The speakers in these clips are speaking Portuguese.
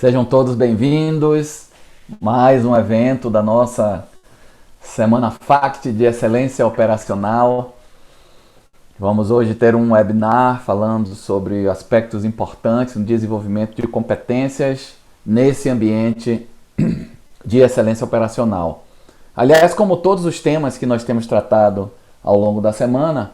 Sejam todos bem-vindos. Mais um evento da nossa Semana FACT de Excelência Operacional. Vamos hoje ter um webinar falando sobre aspectos importantes no desenvolvimento de competências nesse ambiente de excelência operacional. Aliás, como todos os temas que nós temos tratado ao longo da semana,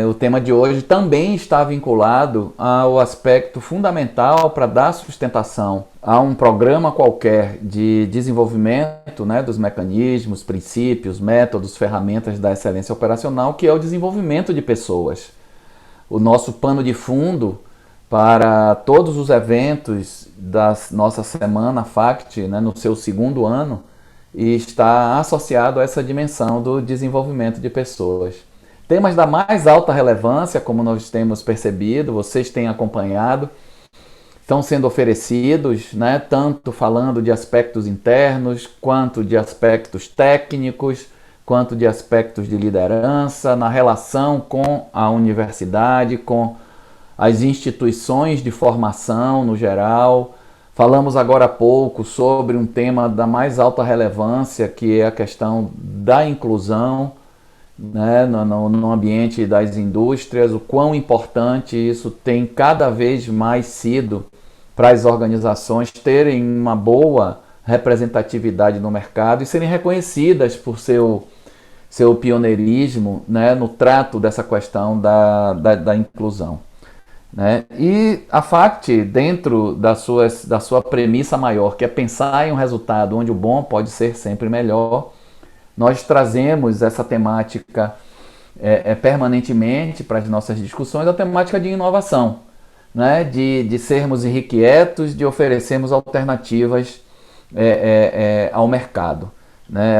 o tema de hoje também está vinculado ao aspecto fundamental para dar sustentação a um programa qualquer de desenvolvimento, dos mecanismos, princípios, métodos, ferramentas da excelência operacional, que é o desenvolvimento de pessoas. O nosso pano de fundo para todos os eventos da nossa Semana FACT, no seu segundo ano, está associado a essa dimensão do desenvolvimento de pessoas. Temas da mais alta relevância, como nós temos percebido, vocês têm acompanhado, estão sendo oferecidos, tanto falando de aspectos internos, quanto de aspectos técnicos, quanto de aspectos de liderança, na relação com a universidade, com as instituições de formação no geral. Falamos agora há pouco sobre um tema da mais alta relevância, que é a questão da inclusão, no ambiente das indústrias, o quão importante isso tem cada vez mais sido para as organizações terem uma boa representatividade no mercado e serem reconhecidas por seu pioneirismo, no trato dessa questão da inclusão. E a FACT, dentro da sua premissa maior, que é pensar em um resultado onde o bom pode ser sempre melhor, nós trazemos essa temática permanentemente para as nossas discussões, a temática de inovação, de sermos irrequietos, de oferecermos alternativas ao mercado.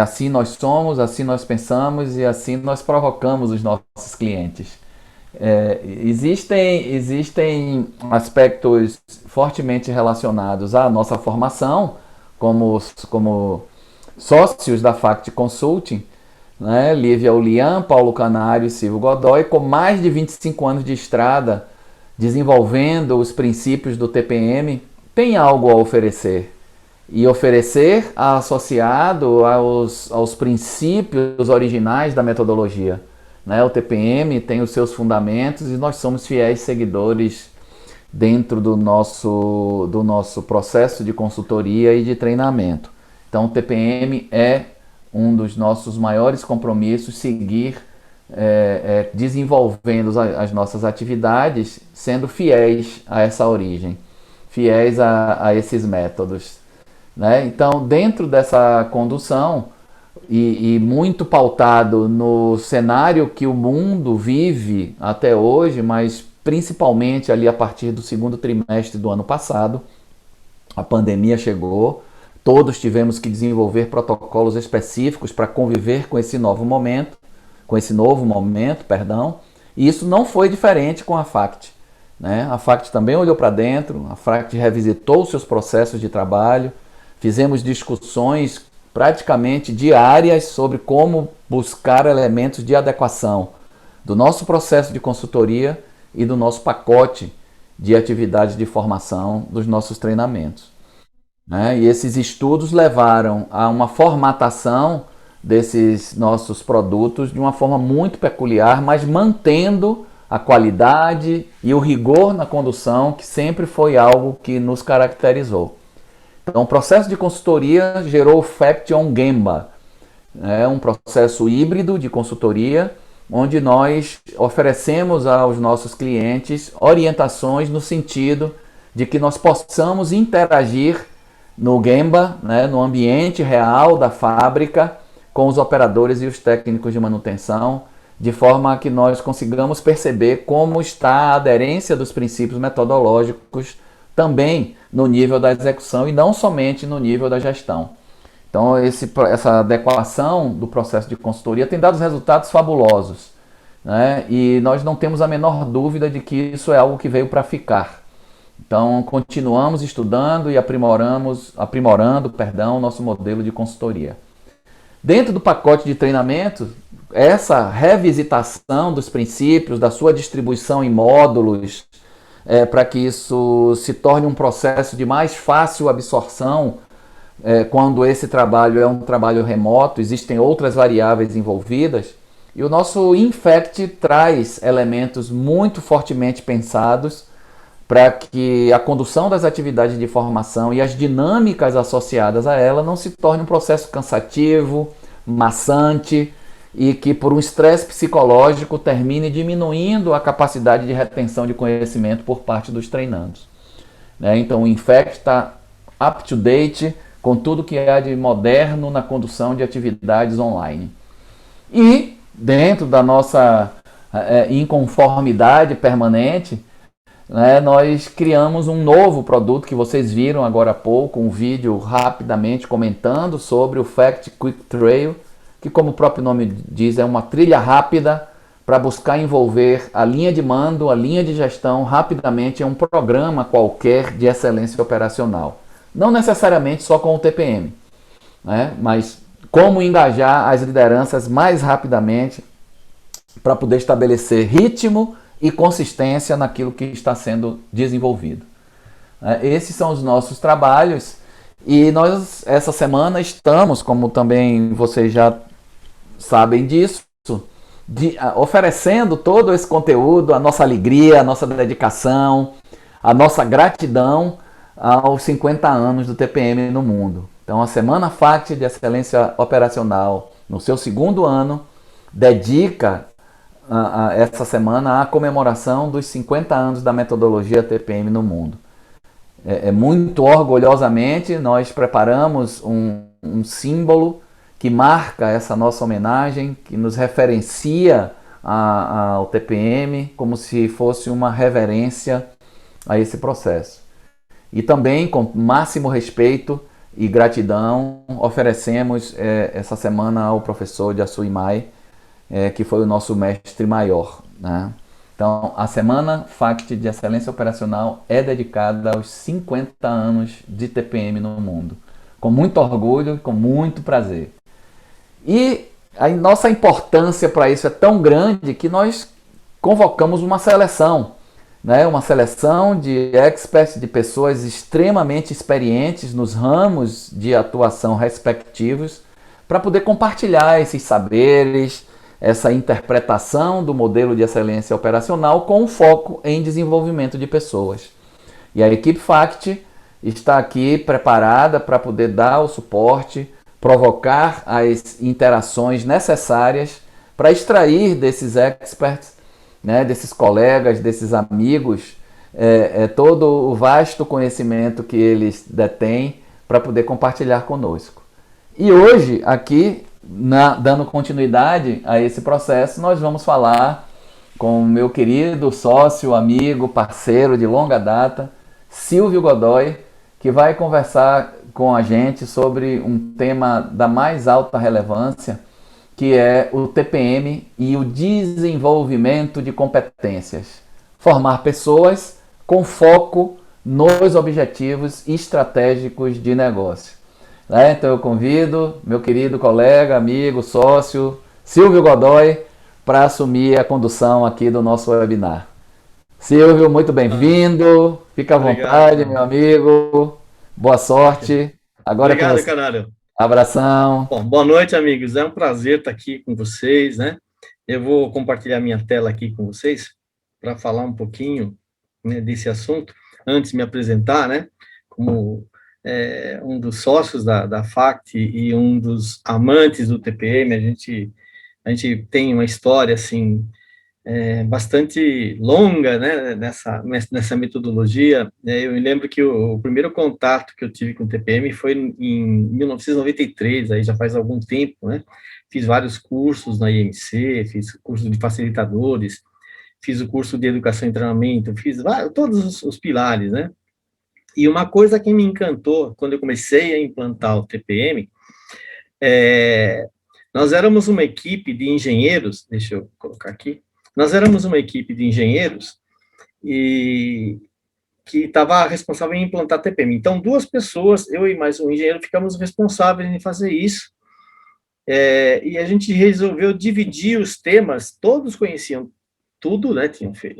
Assim nós somos, assim nós pensamos e assim nós provocamos os nossos clientes. Existem aspectos fortemente relacionados à nossa formação, como sócios da FACT Consulting, Lívia Ulian, Paulo Canário e Silvio Godoy, com mais de 25 anos de estrada, desenvolvendo os princípios do TPM, tem algo a oferecer. E oferecer associado aos princípios originais da metodologia. O TPM tem os seus fundamentos e nós somos fiéis seguidores dentro do nosso processo de consultoria e de treinamento. Então o TPM é um dos nossos maiores compromissos, seguir desenvolvendo as nossas atividades, sendo fiéis a essa origem, fiéis a esses métodos. Então, dentro dessa condução, e muito pautado no cenário que o mundo vive até hoje, mas principalmente ali a partir do segundo trimestre do ano passado, a pandemia chegou, todos tivemos que desenvolver protocolos específicos para conviver com esse novo momento, e isso não foi diferente com a FACT. A FACT também olhou para dentro, a FACT revisitou os seus processos de trabalho, fizemos discussões praticamente diárias sobre como buscar elementos de adequação do nosso processo de consultoria e do nosso pacote de atividades de formação dos nossos treinamentos. E esses estudos levaram a uma formatação desses nossos produtos de uma forma muito peculiar, mas mantendo a qualidade e o rigor na condução, que sempre foi algo que nos caracterizou. Então, o processo de consultoria gerou o FACT on Gemba, um processo híbrido de consultoria, onde nós oferecemos aos nossos clientes orientações no sentido de que nós possamos interagir no Gemba, no ambiente real da fábrica, com os operadores e os técnicos de manutenção, de forma que nós consigamos perceber como está a aderência dos princípios metodológicos também no nível da execução e não somente no nível da gestão. Então, essa adequação do processo de consultoria tem dado resultados fabulosos, e nós não temos a menor dúvida de que isso é algo que veio para ficar. Então, continuamos estudando e aprimorando o nosso modelo de consultoria. Dentro do pacote de treinamento, essa revisitação dos princípios, da sua distribuição em módulos, para que isso se torne um processo de mais fácil absorção quando esse trabalho é um trabalho remoto, existem outras variáveis envolvidas. E o nosso Infect traz elementos muito fortemente pensados para que a condução das atividades de formação e as dinâmicas associadas a ela não se torne um processo cansativo, maçante e que por um estresse psicológico termine diminuindo a capacidade de retenção de conhecimento por parte dos treinandos. Então o Infect está up to date com tudo que há de moderno na condução de atividades online. E dentro da nossa inconformidade permanente, nós criamos um novo produto que vocês viram agora há pouco, um vídeo rapidamente comentando sobre o Fact Quick Trail, que como o próprio nome diz, é uma trilha rápida para buscar envolver a linha de mando, a linha de gestão rapidamente em um programa qualquer de excelência operacional. Não necessariamente só com o TPM, mas como engajar as lideranças mais rapidamente para poder estabelecer ritmo e consistência naquilo que está sendo desenvolvido. Esses são os nossos trabalhos e nós essa semana estamos, como também vocês já sabem disso, oferecendo todo esse conteúdo, a nossa alegria, a nossa dedicação, a nossa gratidão aos 50 anos do TPM no mundo. Então a Semana FACT de Excelência Operacional, no seu segundo ano, dedica essa semana à comemoração dos 50 anos da metodologia TPM no mundo. Muito orgulhosamente, nós preparamos um símbolo que marca essa nossa homenagem, que nos referencia ao TPM como se fosse uma reverência a esse processo. E também, com máximo respeito e gratidão, oferecemos essa semana ao professor Yasui Mai, que foi o nosso mestre maior. Então, a Semana FACT de Excelência Operacional é dedicada aos 50 anos de TPM no mundo. Com muito orgulho e com muito prazer. E a nossa importância para isso é tão grande que nós convocamos uma seleção. Uma seleção de experts, de pessoas extremamente experientes nos ramos de atuação respectivos, para poder compartilhar esses saberes, essa interpretação do modelo de excelência operacional com foco em desenvolvimento de pessoas. E a equipe FACT está aqui preparada para poder dar o suporte, provocar as interações necessárias para extrair desses experts, desses colegas, desses amigos, todo o vasto conhecimento que eles detêm para poder compartilhar conosco. E hoje, aqui, dando continuidade a esse processo, nós vamos falar com o meu querido sócio, amigo, parceiro de longa data, Silvio Godoy, que vai conversar com a gente sobre um tema da mais alta relevância, que é o TPM e o desenvolvimento de competências. Formar pessoas com foco nos objetivos estratégicos de negócio. Então eu convido meu querido colega, amigo, sócio, Silvio Godoy, para assumir a condução aqui do nosso webinar. Silvio, muito bem-vindo. Fica à vontade, meu amigo. Boa sorte. Agora obrigado, Canário. Abração. Bom, boa noite, amigos. É um prazer estar aqui com vocês, Eu vou compartilhar minha tela aqui com vocês para falar um pouquinho desse assunto. Antes de me apresentar, como um dos sócios da FACT e um dos amantes do TPM, a gente tem uma história, assim, bastante longa, nessa metodologia. Eu me lembro que o primeiro contato que eu tive com o TPM foi em 1993, aí já faz algum tempo, Fiz vários cursos na IMC, fiz curso de facilitadores, fiz o curso de educação e treinamento, fiz todos os pilares, E uma coisa que me encantou quando eu comecei a implantar o TPM, nós éramos uma equipe de engenheiros, deixa eu colocar aqui, nós éramos uma equipe de engenheiros e que estava responsável em implantar TPM. Então, duas pessoas, eu e mais um engenheiro, ficamos responsáveis em fazer isso. E a gente resolveu dividir os temas, todos conheciam tudo, né,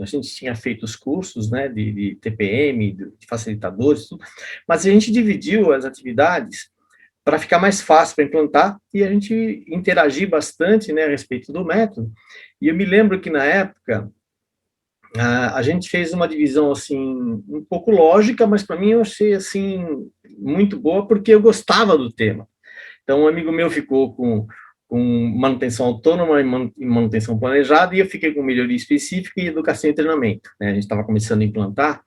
a gente tinha feito os cursos, né, de TPM, de facilitadores, tudo, mas a gente dividiu as atividades para ficar mais fácil para implantar e a gente interagir bastante, né, a respeito do método. E eu me lembro que na época a gente fez uma divisão assim um pouco lógica, mas para mim eu achei assim muito boa porque eu gostava do tema. Então um amigo meu ficou com manutenção autônoma e manutenção planejada e eu fiquei com melhoria específica e educação e treinamento, né? A gente estava começando a implantar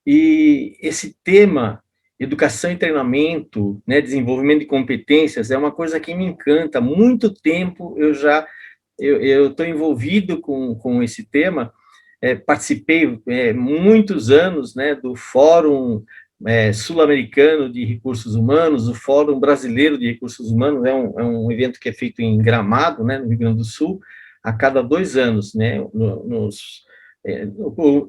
e esse tema educação e treinamento, né, desenvolvimento de competências é uma coisa que me encanta. Há muito tempo eu estou envolvido com esse tema. Participei muitos anos, né, do Fórum Sul-Americano de Recursos Humanos, o Fórum Brasileiro de Recursos Humanos, é um evento que é feito em Gramado, né, no Rio Grande do Sul, a cada 2 anos, né,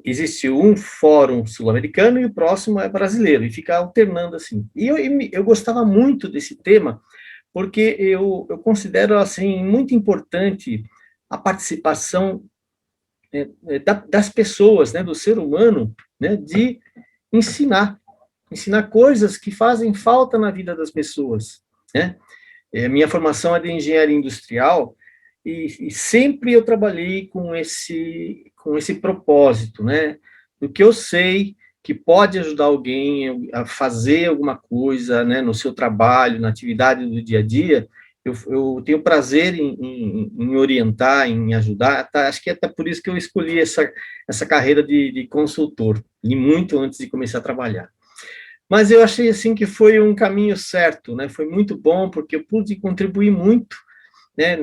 existe um fórum sul-americano e o próximo é brasileiro, e fica alternando assim. E eu gostava muito desse tema, porque eu considero assim muito importante a participação das pessoas, né, do ser humano, né, de ensinar coisas que fazem falta na vida das pessoas, né? Minha formação é de engenharia industrial e sempre eu trabalhei com esse propósito, né? Do que eu sei que pode ajudar alguém a fazer alguma coisa, né, no seu trabalho, na atividade do dia a dia, eu tenho prazer em orientar, em ajudar, tá? Acho que é até por isso que eu escolhi essa carreira de consultor, e muito antes de começar a trabalhar. Mas eu achei assim que foi um caminho certo, né? Foi muito bom, porque eu pude contribuir muito, né,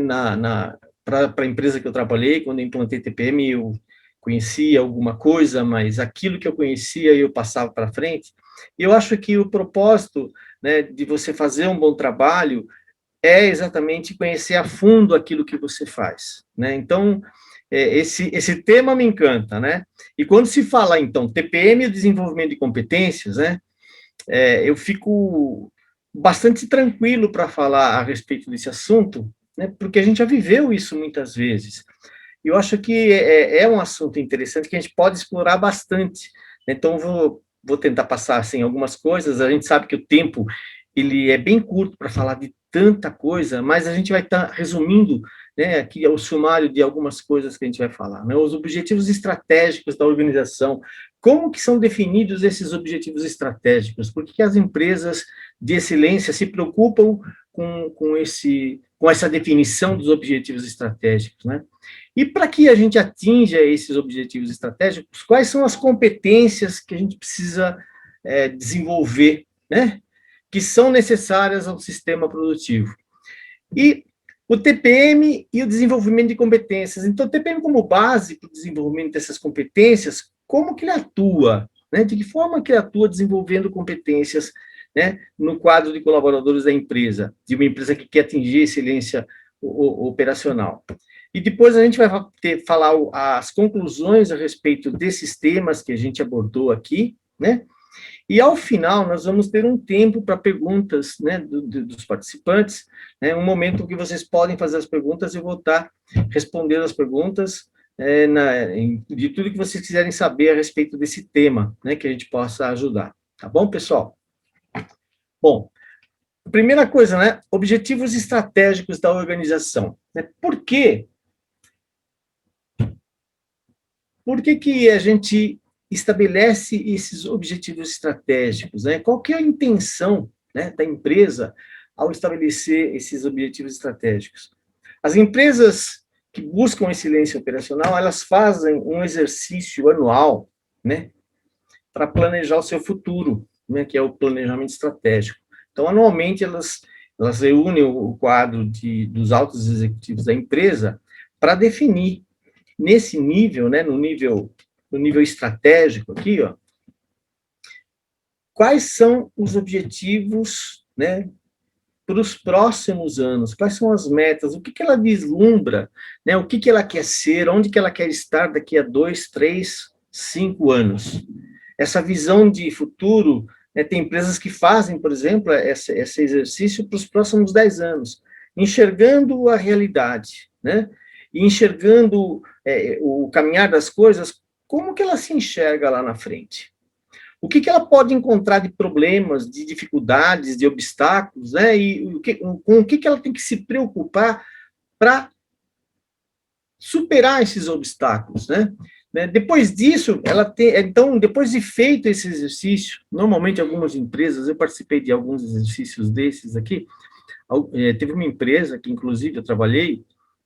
para a empresa que eu trabalhei. Quando eu implantei TPM, eu conhecia alguma coisa, mas aquilo que eu conhecia eu passava para frente. E eu acho que o propósito, né, de você fazer um bom trabalho é exatamente conhecer a fundo aquilo que você faz, né? Então, esse tema me encanta, né? E quando se fala, então, TPM e desenvolvimento de competências, né? Eu fico bastante tranquilo para falar a respeito desse assunto, né? Porque a gente já viveu isso muitas vezes. E eu acho que é um assunto interessante que a gente pode explorar bastante. Então, vou tentar passar assim, algumas coisas. A gente sabe que o tempo ele é bem curto para falar de tanta coisa, mas a gente vai estar resumindo, né, aqui é o sumário de algumas coisas que a gente vai falar, né? Os objetivos estratégicos da organização, como que são definidos esses objetivos estratégicos? Por que as empresas de excelência se preocupam com essa definição dos objetivos estratégicos, né? E para que a gente atinja esses objetivos estratégicos, quais são as competências que a gente precisa desenvolver, né? Que são necessárias ao sistema produtivo. E o TPM e o desenvolvimento de competências. Então, o TPM como base para o desenvolvimento dessas competências, como que ele atua? Né? De que forma que ele atua desenvolvendo competências, né, no quadro de colaboradores da empresa, de uma empresa que quer atingir excelência operacional. E depois a gente vai falar as conclusões a respeito desses temas que a gente abordou aqui, né? E, ao final, nós vamos ter um tempo para perguntas, né, dos participantes, né, um momento que vocês podem fazer as perguntas e vou estar respondendo as perguntas de tudo que vocês quiserem saber a respeito desse tema, né, que a gente possa ajudar. Tá bom, pessoal? Bom, primeira coisa, né, objetivos estratégicos da organização. Né? Por quê? Por que a gente estabelece esses objetivos estratégicos, né? Qual que é a intenção, né, da empresa ao estabelecer esses objetivos estratégicos? As empresas que buscam excelência operacional, elas fazem um exercício anual, né, para planejar o seu futuro, né, que é o planejamento estratégico. Então, anualmente, elas reúnem o quadro dos altos executivos da empresa para definir nesse nível, né, no nível estratégico aqui, ó, quais são os objetivos, né, para os próximos anos, quais são as metas, o que ela vislumbra, né, o que ela quer ser, onde que ela quer estar daqui a 2, 3, 5 anos. Essa visão de futuro, né, tem empresas que fazem, por exemplo, esse exercício para os próximos 10 anos, enxergando a realidade, né, e enxergando o caminhar das coisas, como que ela se enxerga lá na frente? O que ela pode encontrar de problemas, de dificuldades, de obstáculos, né? E com o que ela tem que se preocupar para superar esses obstáculos, né? Depois disso, então, depois de feito esse exercício, normalmente algumas empresas, eu participei de alguns exercícios desses aqui, teve uma empresa que, inclusive, eu trabalhei,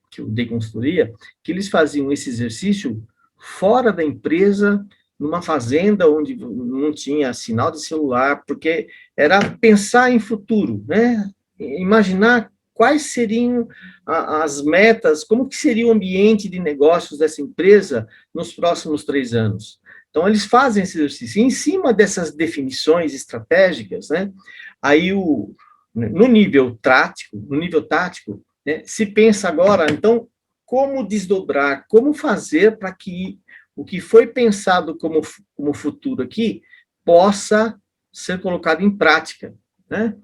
que eu dei consultoria, que eles faziam esse exercício fora da empresa, numa fazenda onde não tinha sinal de celular, porque era pensar em futuro, né? Imaginar quais seriam as metas, como que seria o ambiente de negócios dessa empresa nos próximos 3 anos. Então, eles fazem esse exercício. E em cima dessas definições estratégicas, né, aí no nível tático, né, se pensa agora, então, como desdobrar, como fazer para que o que foi pensado como futuro aqui possa ser colocado em prática, né?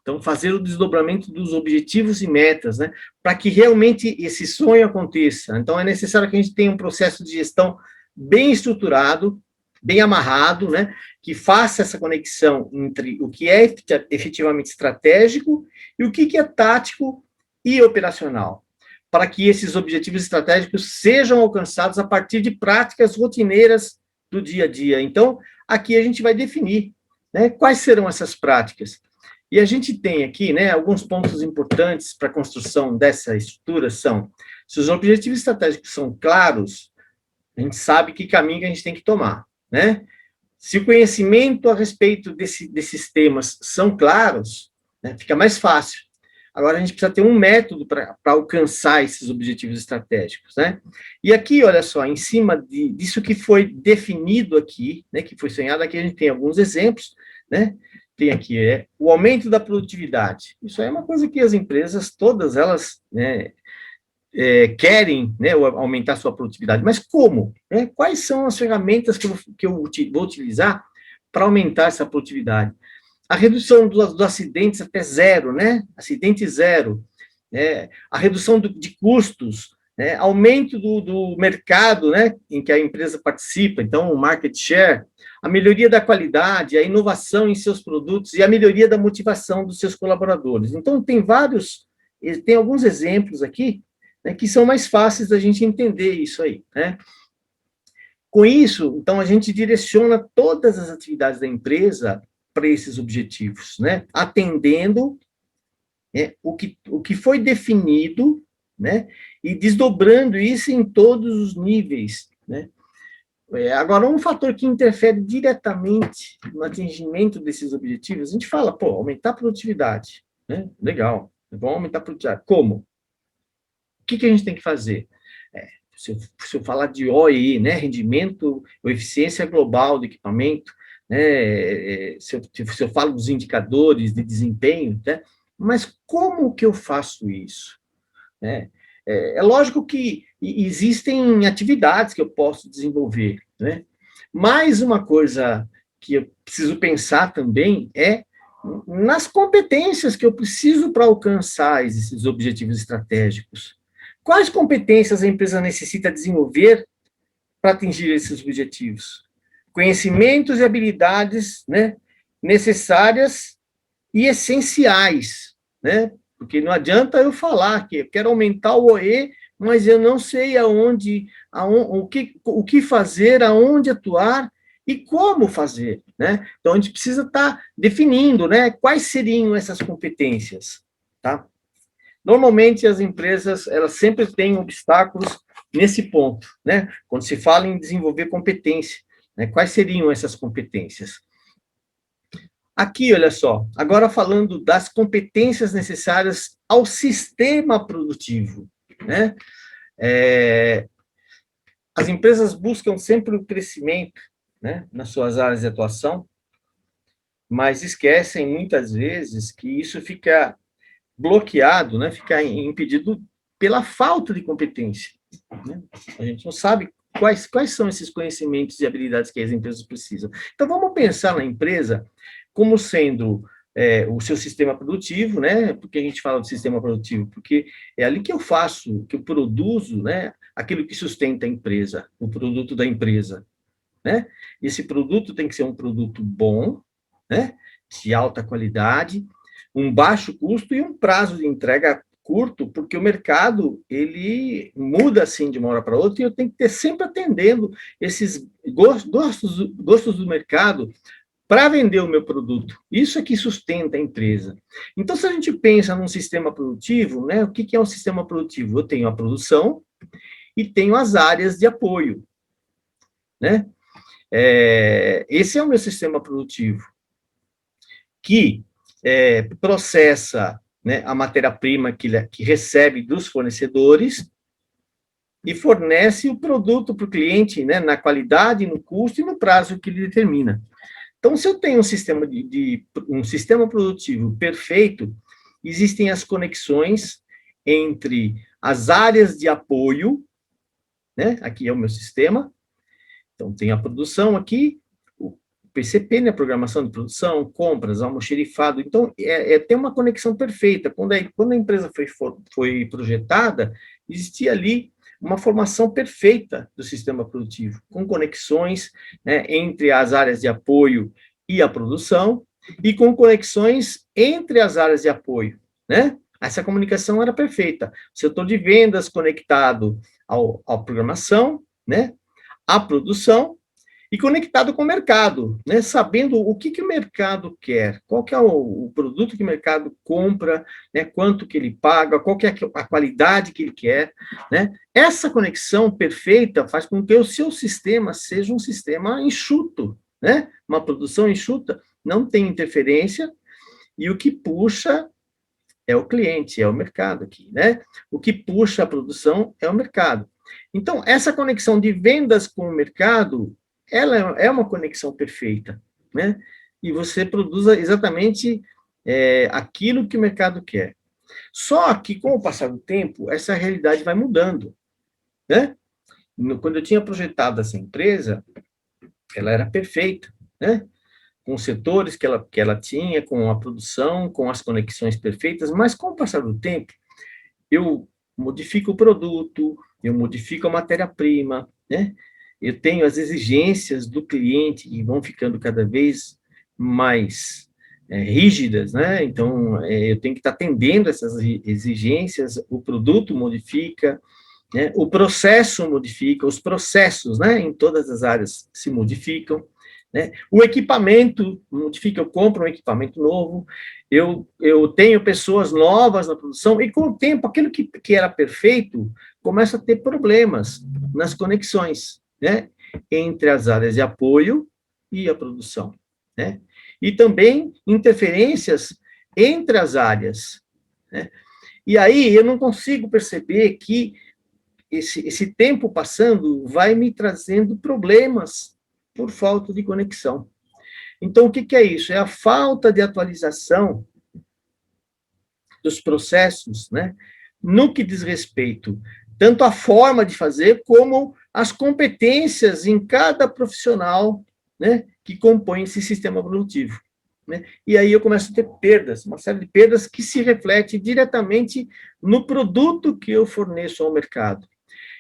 Então, fazer o desdobramento dos objetivos e metas, né? Para que realmente esse sonho aconteça. Então, é necessário que a gente tenha um processo de gestão bem estruturado, bem amarrado, né? Que faça essa conexão entre o que é efetivamente estratégico e o que é tático e operacional, para que esses objetivos estratégicos sejam alcançados a partir de práticas rotineiras do dia a dia. Então, aqui a gente vai definir, né, quais serão essas práticas. E a gente tem aqui, né, alguns pontos importantes para a construção dessa estrutura são, se os objetivos estratégicos são claros, a gente sabe que caminho que a gente tem que tomar, né? Se o conhecimento a respeito desses temas são claros, né, fica mais fácil. Agora, a gente precisa ter um método para alcançar esses objetivos estratégicos, né? E aqui, olha só, em cima disso que foi definido aqui, né, que foi sonhado, aqui a gente tem alguns exemplos, né? Tem aqui o aumento da produtividade. Isso é uma coisa que as empresas, todas elas, né, querem, né, aumentar sua produtividade. Mas como? Né? Quais são as ferramentas que eu vou utilizar para aumentar essa produtividade? A redução dos acidentes até zero, né? Acidente zero. A redução de custos, né? Aumento do mercado, né? Em que a empresa participa, então, o market share, a melhoria da qualidade, a inovação em seus produtos e a melhoria da motivação dos seus colaboradores. Então, tem alguns exemplos aqui, né, que são mais fáceis da gente entender isso aí, né? Com isso, então, a gente direciona todas as atividades da empresa para esses objetivos, né? Atendendo o que foi definido, né? E desdobrando isso em todos os níveis, né? Agora, um fator que interfere diretamente no atingimento desses objetivos, a gente fala, pô, aumentar a produtividade, né? Legal, vamos aumentar a produtividade. Como? O que a gente tem que fazer? Se eu falar de OEE, né? Rendimento ou eficiência global do equipamento, né? Se eu falo dos indicadores de desempenho, né? Mas como que eu faço isso? Né? É lógico que existem atividades que eu posso desenvolver, né? Mais uma coisa que eu preciso pensar também é nas competências que eu preciso para alcançar esses objetivos estratégicos. Quais competências a empresa necessita desenvolver para atingir esses objetivos? Conhecimentos e habilidades, né, necessárias e essenciais, né? Porque não adianta eu falar que eu quero aumentar o OE, mas eu não sei o que fazer, aonde atuar e como fazer, né? Então, a gente precisa estar definindo, né, quais seriam essas competências, tá? Normalmente, as empresas, elas sempre têm obstáculos nesse ponto, né? Quando se fala em desenvolver competência, né? Quais seriam essas competências? Aqui, olha só, agora falando das competências necessárias ao sistema produtivo, né? As empresas buscam sempre o crescimento, né, nas suas áreas de atuação, mas esquecem muitas vezes que isso fica bloqueado, né, fica impedido pela falta de competência, né? A gente não sabe quais são esses conhecimentos e habilidades que as empresas precisam. Então, vamos pensar na empresa como sendo o seu sistema produtivo, né? Por que a gente fala de sistema produtivo? Porque é ali que eu faço, que eu produzo, né? Aquilo que sustenta a empresa, o produto da empresa, né? Esse produto tem que ser um produto bom, né? De alta qualidade, um baixo custo e um prazo de entrega curto, porque o mercado, ele muda assim de uma hora para outra e eu tenho que ter sempre atendendo esses gostos do mercado para vender o meu produto. Isso é que sustenta a empresa. Então, se a gente pensa num sistema produtivo, né, o que é um sistema produtivo? Eu tenho a produção e tenho as áreas de apoio, né? Esse é o meu sistema produtivo, que processa, né, a matéria-prima que recebe dos fornecedores e fornece o produto para o cliente, né, na qualidade, no custo e no prazo que ele determina. Então, se eu tenho um sistema produtivo perfeito, existem as conexões entre as áreas de apoio, né? Aqui é o meu sistema. Então, tem a produção aqui, o PCP, né? Programação de produção, compras, almoxerifado. Então, tem uma conexão perfeita. Quando a empresa foi projetada, existia ali uma formação perfeita do sistema produtivo, com conexões, né, entre as áreas de apoio e a produção, e com conexões entre as áreas de apoio, né? Essa comunicação era perfeita. O setor de vendas conectado à programação, né, à produção, e conectado com o mercado, né? Sabendo o que o mercado quer, qual que é o produto que o mercado compra, né? Quanto que ele paga, qual que é a qualidade que ele quer, né? Essa conexão perfeita faz com que o seu sistema seja um sistema enxuto, né? Uma produção enxuta, não tem interferência, e o que puxa é o cliente, é o mercado aqui, né? O que puxa a produção é o mercado. Então, essa conexão de vendas com o mercado, ela é uma conexão perfeita, né? E você produz exatamente aquilo que o mercado quer. Só que, com o passar do tempo, essa realidade vai mudando, né? Quando eu tinha projetado essa empresa, ela era perfeita, né? Com os setores que ela tinha, com a produção, com as conexões perfeitas, mas com o passar do tempo, eu modifico o produto, eu modifico a matéria-prima, né? Eu tenho as exigências do cliente que vão ficando cada vez mais rígidas, né? Então, eu tenho que estar atendendo essas exigências, o produto modifica, né? O processo modifica, os processos, né, em todas as áreas se modificam, né? O equipamento modifica, eu compro um equipamento novo, eu tenho pessoas novas na produção, e com o tempo, aquilo que era perfeito começa a ter problemas nas conexões, né, entre as áreas de apoio e a produção, né? E também interferências entre as áreas, né? E aí eu não consigo perceber que esse tempo passando vai me trazendo problemas por falta de conexão. Então, o que é isso? É a falta de atualização dos processos, né? No que diz respeito tanto à forma de fazer, como às competências em cada profissional, né, que compõe esse sistema produtivo, né? E aí eu começo a ter perdas, uma série de perdas que se reflete diretamente no produto que eu forneço ao mercado.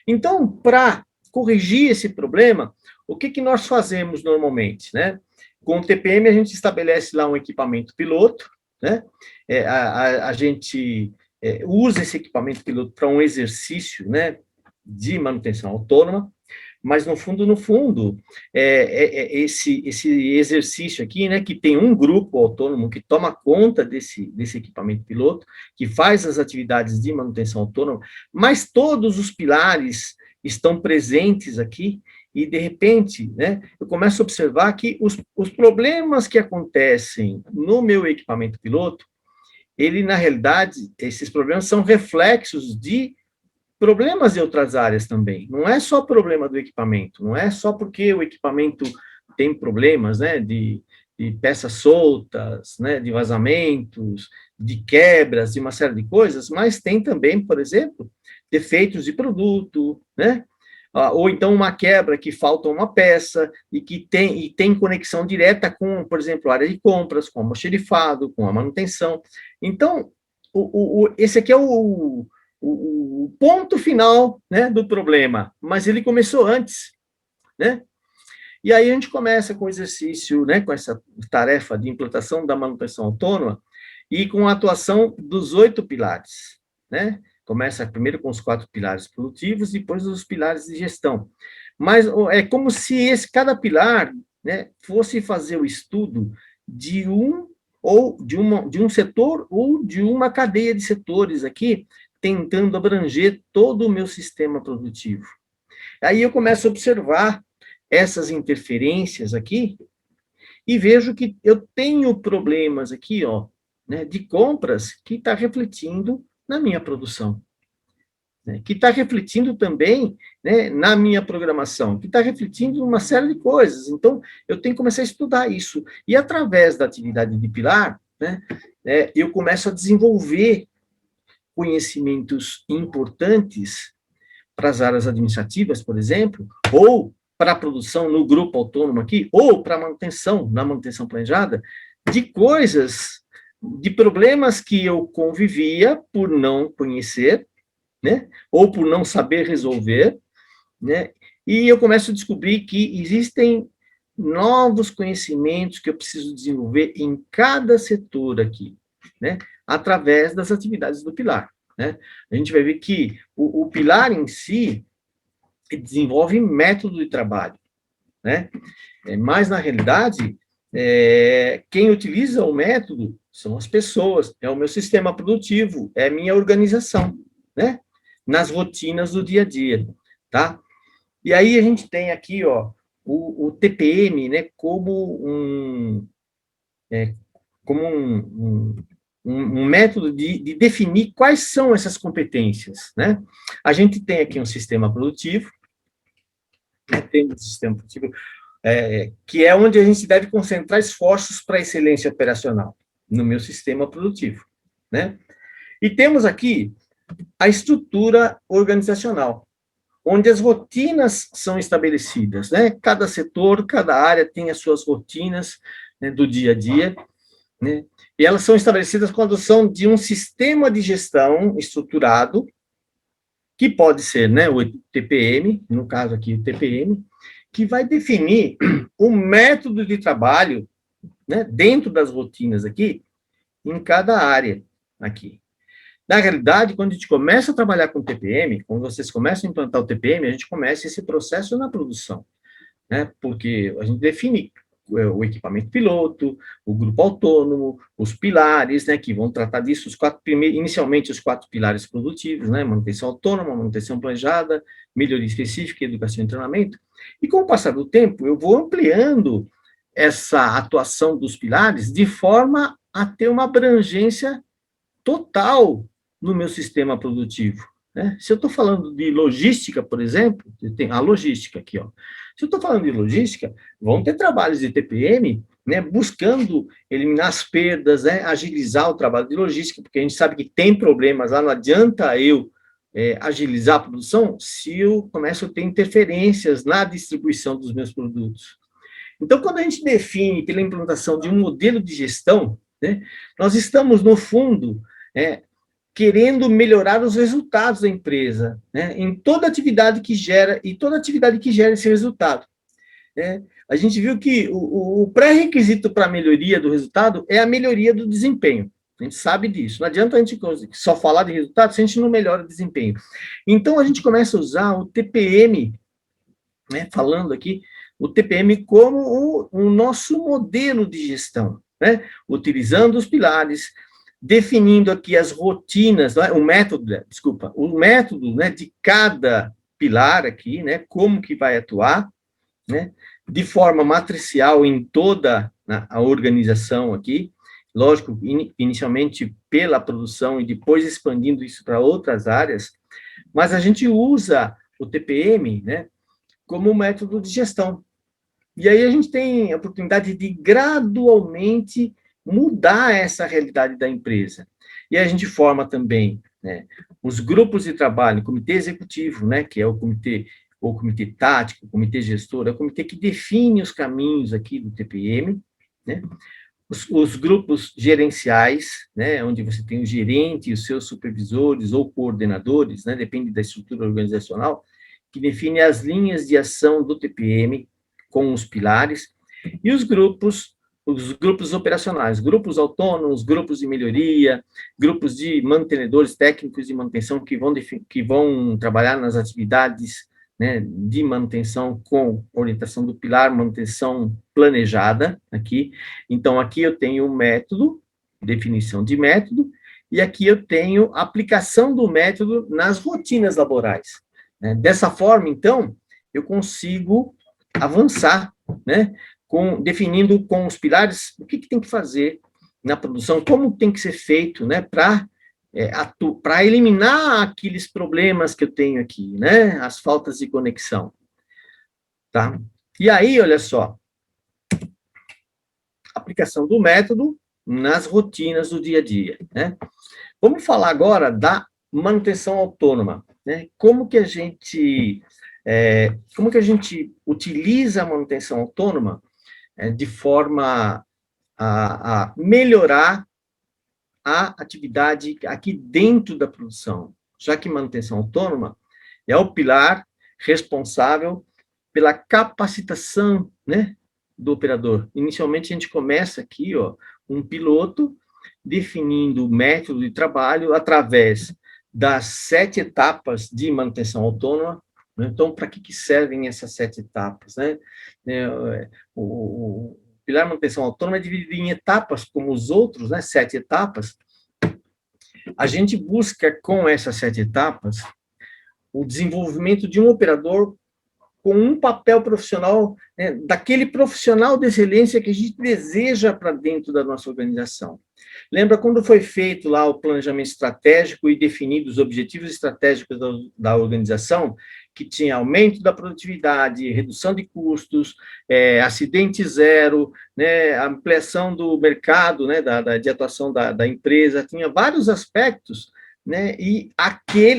Então, para corrigir esse problema, o que nós fazemos normalmente, né? Com o TPM, a gente estabelece lá um equipamento piloto, né? A gente usa esse equipamento piloto para um exercício, né, de manutenção autônoma, mas no fundo, esse exercício aqui, né, que tem um grupo autônomo que toma conta desse equipamento piloto, que faz as atividades de manutenção autônoma, mas todos os pilares estão presentes aqui, e de repente, né, eu começo a observar que os problemas que acontecem no meu equipamento piloto, na realidade, esses problemas são reflexos de problemas de outras áreas também. Não é só problema do equipamento, não é só porque o equipamento tem problemas, né, de peças soltas, né, de vazamentos, de quebras, de uma série de coisas, mas tem também, por exemplo, defeitos de produto, né, ou então uma quebra que falta uma peça e que tem conexão direta com, por exemplo, a área de compras, com o almoxerifado, com a manutenção. Então, esse aqui é o ponto final, né, do problema, mas ele começou antes, né? E aí a gente começa com o exercício, né, com essa tarefa de implantação da manutenção autônoma e com a atuação dos 8 pilares, né? Começa primeiro com os 4 pilares produtivos, depois os pilares de gestão. Mas é como se cada pilar, né, fosse fazer o estudo de um setor ou de uma cadeia de setores aqui, tentando abranger todo o meu sistema produtivo. Aí eu começo a observar essas interferências aqui e vejo que eu tenho problemas aqui, ó, né, de compras que está refletindo na minha produção, né, que está refletindo também, né, na minha programação, que está refletindo uma série de coisas. Então, eu tenho que começar a estudar isso. E através da atividade de pilar, né, eu começo a desenvolver conhecimentos importantes para as áreas administrativas, por exemplo, ou para a produção no grupo autônomo aqui, ou para a manutenção, na manutenção planejada, de coisas, de problemas que eu convivia por não conhecer, né, ou por não saber resolver, né, e eu começo a descobrir que existem novos conhecimentos que eu preciso desenvolver em cada setor aqui, né, através das atividades do pilar, né. A gente vai ver que o pilar em si desenvolve método de trabalho, né, mas na realidade, quem utiliza o método são as pessoas, é o meu sistema produtivo, é a minha organização, né, nas rotinas do dia a dia, tá? E aí a gente tem aqui, ó, o TPM, né, como um método de definir quais são essas competências, né? A gente tem aqui um sistema produtivo, né, tem um sistema produtivo, que é onde a gente deve concentrar esforços para a excelência operacional, no meu sistema produtivo, né? E temos aqui a estrutura organizacional, onde as rotinas são estabelecidas, né? Cada setor, cada área tem as suas rotinas, né, do dia a dia, né? E elas são estabelecidas com a adoção de um sistema de gestão estruturado, que pode ser, né, o TPM, no caso aqui o TPM, que vai definir o método de trabalho, né, dentro das rotinas aqui, em cada área aqui. Na realidade, quando a gente começa a trabalhar com TPM, quando vocês começam a implantar o TPM, a gente começa esse processo na produção, né? Porque a gente define o equipamento piloto, o grupo autônomo, os pilares, né, que vão tratar disso, inicialmente os 4 pilares produtivos, né, manutenção autônoma, manutenção planejada, melhoria específica, educação e treinamento. E com o passar do tempo, eu vou ampliando essa atuação dos pilares de forma a ter uma abrangência total no meu sistema produtivo, né? Se eu estou falando de logística, por exemplo, tem a logística aqui, ó. Se eu estou falando de logística, vão ter trabalhos de TPM, né, buscando eliminar as perdas, né, agilizar o trabalho de logística, porque a gente sabe que tem problemas lá, não adianta eu agilizar a produção se eu começo a ter interferências na distribuição dos meus produtos. Então, quando a gente define pela implantação de um modelo de gestão, né, nós estamos, no fundo, querendo melhorar os resultados da empresa, né, em toda atividade que gera, e toda atividade que gera esse resultado, né. A gente viu que o pré-requisito para a melhoria do resultado é a melhoria do desempenho. A gente sabe disso. Não adianta a gente só falar de resultado se a gente não melhora o desempenho. Então, a gente começa a usar o TPM, né, falando aqui, o TPM como o nosso modelo de gestão, né, utilizando os pilares, definindo aqui as rotinas, o método, né, de cada pilar aqui, né, como que vai atuar, né, de forma matricial em toda a organização aqui, lógico, inicialmente pela produção e depois expandindo isso para outras áreas, mas a gente usa o TPM, né, como método de gestão. E aí a gente tem a oportunidade de gradualmente mudar essa realidade da empresa. E a gente forma também, né, os grupos de trabalho, comitê executivo, né, que é o comitê, ou comitê tático, comitê gestor, é o comitê que define os caminhos aqui do TPM, né? Os grupos gerenciais, né, onde você tem o gerente e os seus supervisores ou coordenadores, né, depende da estrutura organizacional, que define as linhas de ação do TPM com os pilares, e os grupos operacionais, grupos autônomos, grupos de melhoria, grupos de mantenedores técnicos de manutenção que vão trabalhar nas atividades, né, de manutenção com orientação do pilar, manutenção planejada aqui. Então, aqui eu tenho o método, definição de método, e aqui eu tenho a aplicação do método nas rotinas laborais. Né? Dessa forma, então, eu consigo avançar, né, definindo com os pilares o que tem que fazer na produção, como tem que ser feito, né, para eliminar aqueles problemas que eu tenho aqui, né, as faltas de conexão, tá? E aí, olha só, aplicação do método nas rotinas do dia a dia, né? Vamos falar agora da manutenção autônoma, né? Como que a gente utiliza a manutenção autônoma de forma a melhorar a atividade aqui dentro da produção, já que manutenção autônoma é o pilar responsável pela capacitação, né, do operador. Inicialmente, a gente começa aqui, ó, um piloto definindo o método de trabalho através das 7 etapas de manutenção autônoma. Então, para que servem essas 7 etapas, né? O pilar manutenção autônoma é dividido em etapas, como os outros, né? 7 etapas. A gente busca, com essas 7 etapas, o desenvolvimento de um operador com um papel profissional, né, daquele profissional de excelência que a gente deseja para dentro da nossa organização. Lembra quando foi feito lá o planejamento estratégico e definido os objetivos estratégicos da organização, que tinha aumento da produtividade, redução de custos, acidente zero, né, ampliação do mercado, né, de atuação da empresa, tinha vários aspectos, né, e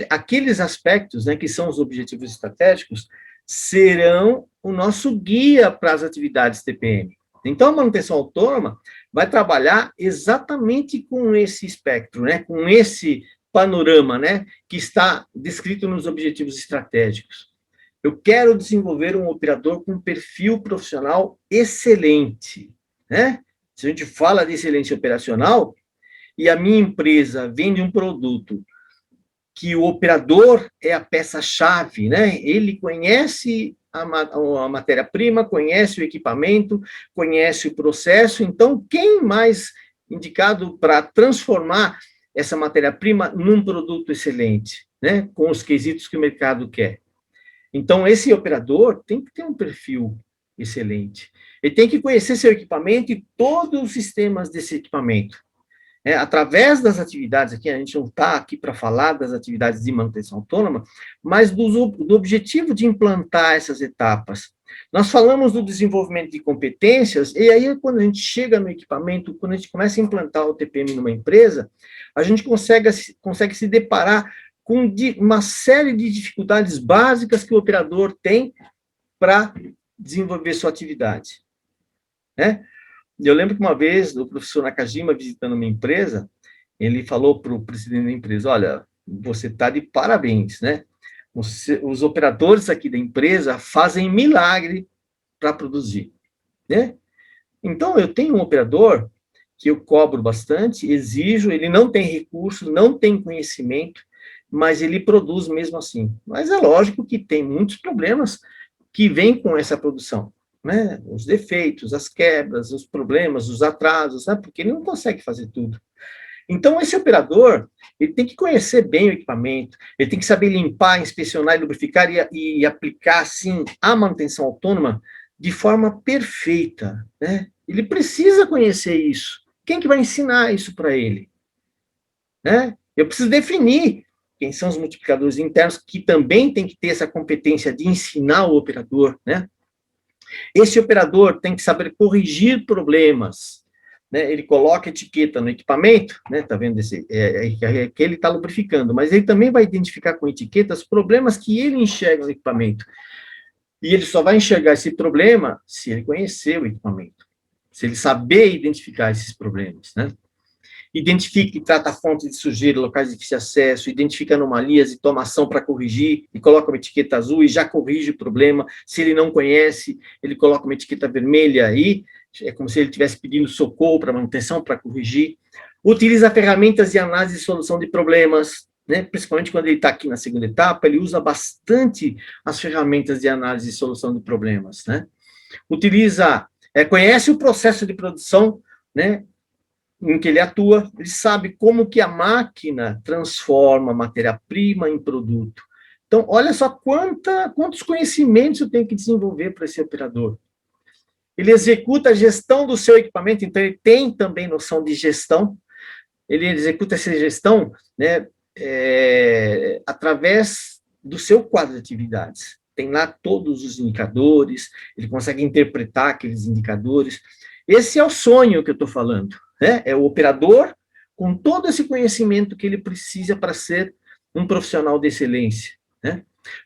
aqueles aspectos, né, que são os objetivos estratégicos, serão o nosso guia para as atividades TPM. Então, a manutenção autônoma vai trabalhar exatamente com esse espectro, né, com esse panorama, né, que está descrito nos objetivos estratégicos. Eu quero desenvolver um operador com perfil profissional excelente, né? Se a gente fala de excelência operacional e a minha empresa vende um produto que o operador é a peça-chave, né? Ele conhece a matéria-prima, conhece o equipamento, conhece o processo, então, quem mais indicado para transformar essa matéria-prima num produto excelente, né? Com os quesitos que o mercado quer. Então, esse operador tem que ter um perfil excelente. Ele tem que conhecer seu equipamento e todos os sistemas desse equipamento. Através das atividades aqui, a gente não está aqui para falar das atividades de manutenção autônoma, mas do objetivo de implantar essas etapas. Nós falamos do desenvolvimento de competências, e aí quando a gente chega no equipamento, quando a gente começa a implantar o TPM numa empresa, a gente consegue se deparar com uma série de dificuldades básicas que o operador tem para desenvolver sua atividade, né? Eu lembro que uma vez, o professor Nakajima, visitando uma empresa, ele falou para o presidente da empresa, olha, você está de parabéns, né? Os operadores aqui da empresa fazem milagre para produzir, né? Então, eu tenho um operador que eu cobro bastante, exijo, ele não tem recursos, não tem conhecimento, mas ele produz mesmo assim. Mas é lógico que tem muitos problemas que vêm com essa produção, né? Os defeitos, as quebras, os problemas, os atrasos, né? Porque ele não consegue fazer tudo. Então, esse operador, ele tem que conhecer bem o equipamento, ele tem que saber limpar, inspecionar, lubrificar e aplicar, assim, a manutenção autônoma de forma perfeita, né? Ele precisa conhecer isso. Quem que vai ensinar isso para ele? Né? Eu preciso definir quem são os multiplicadores internos, que também tem que ter essa competência de ensinar o operador, né? Esse operador tem que saber corrigir problemas, né, ele coloca etiqueta no equipamento, né, tá vendo que ele está lubrificando, mas ele também vai identificar com etiquetas problemas que ele enxerga no equipamento. E ele só vai enxergar esse problema se ele conhecer o equipamento, se ele saber identificar esses problemas, né? Identifica e trata fontes de sujeira, locais de difícil acesso, identifica anomalias e toma ação para corrigir, e coloca uma etiqueta azul e já corrige o problema. Se ele não conhece, ele coloca uma etiqueta vermelha aí, é como se ele estivesse pedindo socorro para manutenção, para corrigir. Utiliza ferramentas de análise e solução de problemas, né? Principalmente quando ele está aqui na segunda etapa, ele usa bastante as ferramentas de análise e solução de problemas, né? Conhece o processo de produção, né, em que ele atua, ele sabe como que a máquina transforma matéria-prima em produto. Então, olha só quantos conhecimentos eu tenho que desenvolver para esse operador. Ele executa a gestão do seu equipamento, então ele tem também noção de gestão, ele executa essa gestão, né, através do seu quadro de atividades. Tem lá todos os indicadores, ele consegue interpretar aqueles indicadores. Esse é o sonho que eu estou falando, né? É o operador com todo esse conhecimento que ele precisa para ser um profissional de excelência, né?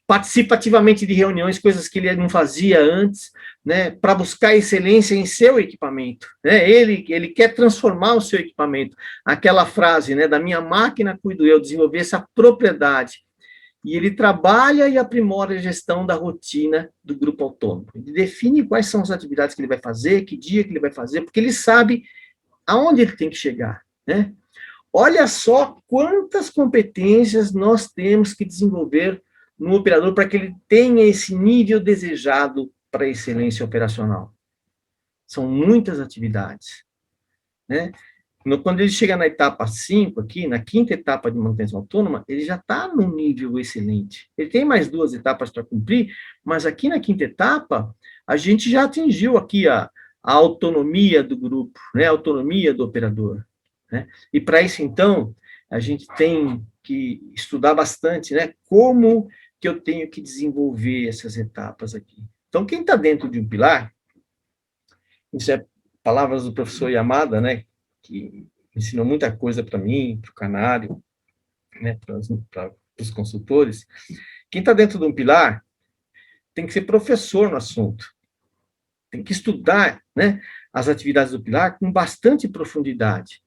Participa ativamente de reuniões, coisas que ele não fazia antes, né, para buscar excelência em seu equipamento, né? Ele quer transformar o seu equipamento. Aquela frase, né, da minha máquina cuido eu, desenvolver essa propriedade. E ele trabalha e aprimora a gestão da rotina do grupo autônomo. Ele define quais são as atividades que ele vai fazer, que dia que ele vai fazer, porque ele sabe aonde ele tem que chegar, né? Olha só quantas competências nós temos que desenvolver no operador para que ele tenha esse nível desejado para a excelência operacional. São muitas atividades, né? Quando ele chega na etapa 5 aqui, na quinta etapa de manutenção autônoma, ele já está num nível excelente. Ele tem mais 2 etapas para cumprir, mas aqui na quinta etapa, a gente já atingiu aqui a autonomia do grupo, né? A autonomia do operador, né? E para isso, então, a gente tem que estudar bastante, né? Como que eu tenho que desenvolver essas etapas aqui. Então, quem está dentro de um pilar, isso é palavras do professor Yamada, né? Que ensinou muita coisa para mim, para o Canário, né, para os consultores. Quem está dentro de um pilar tem que ser professor no assunto, tem que estudar, né, as atividades do pilar com bastante profundidade,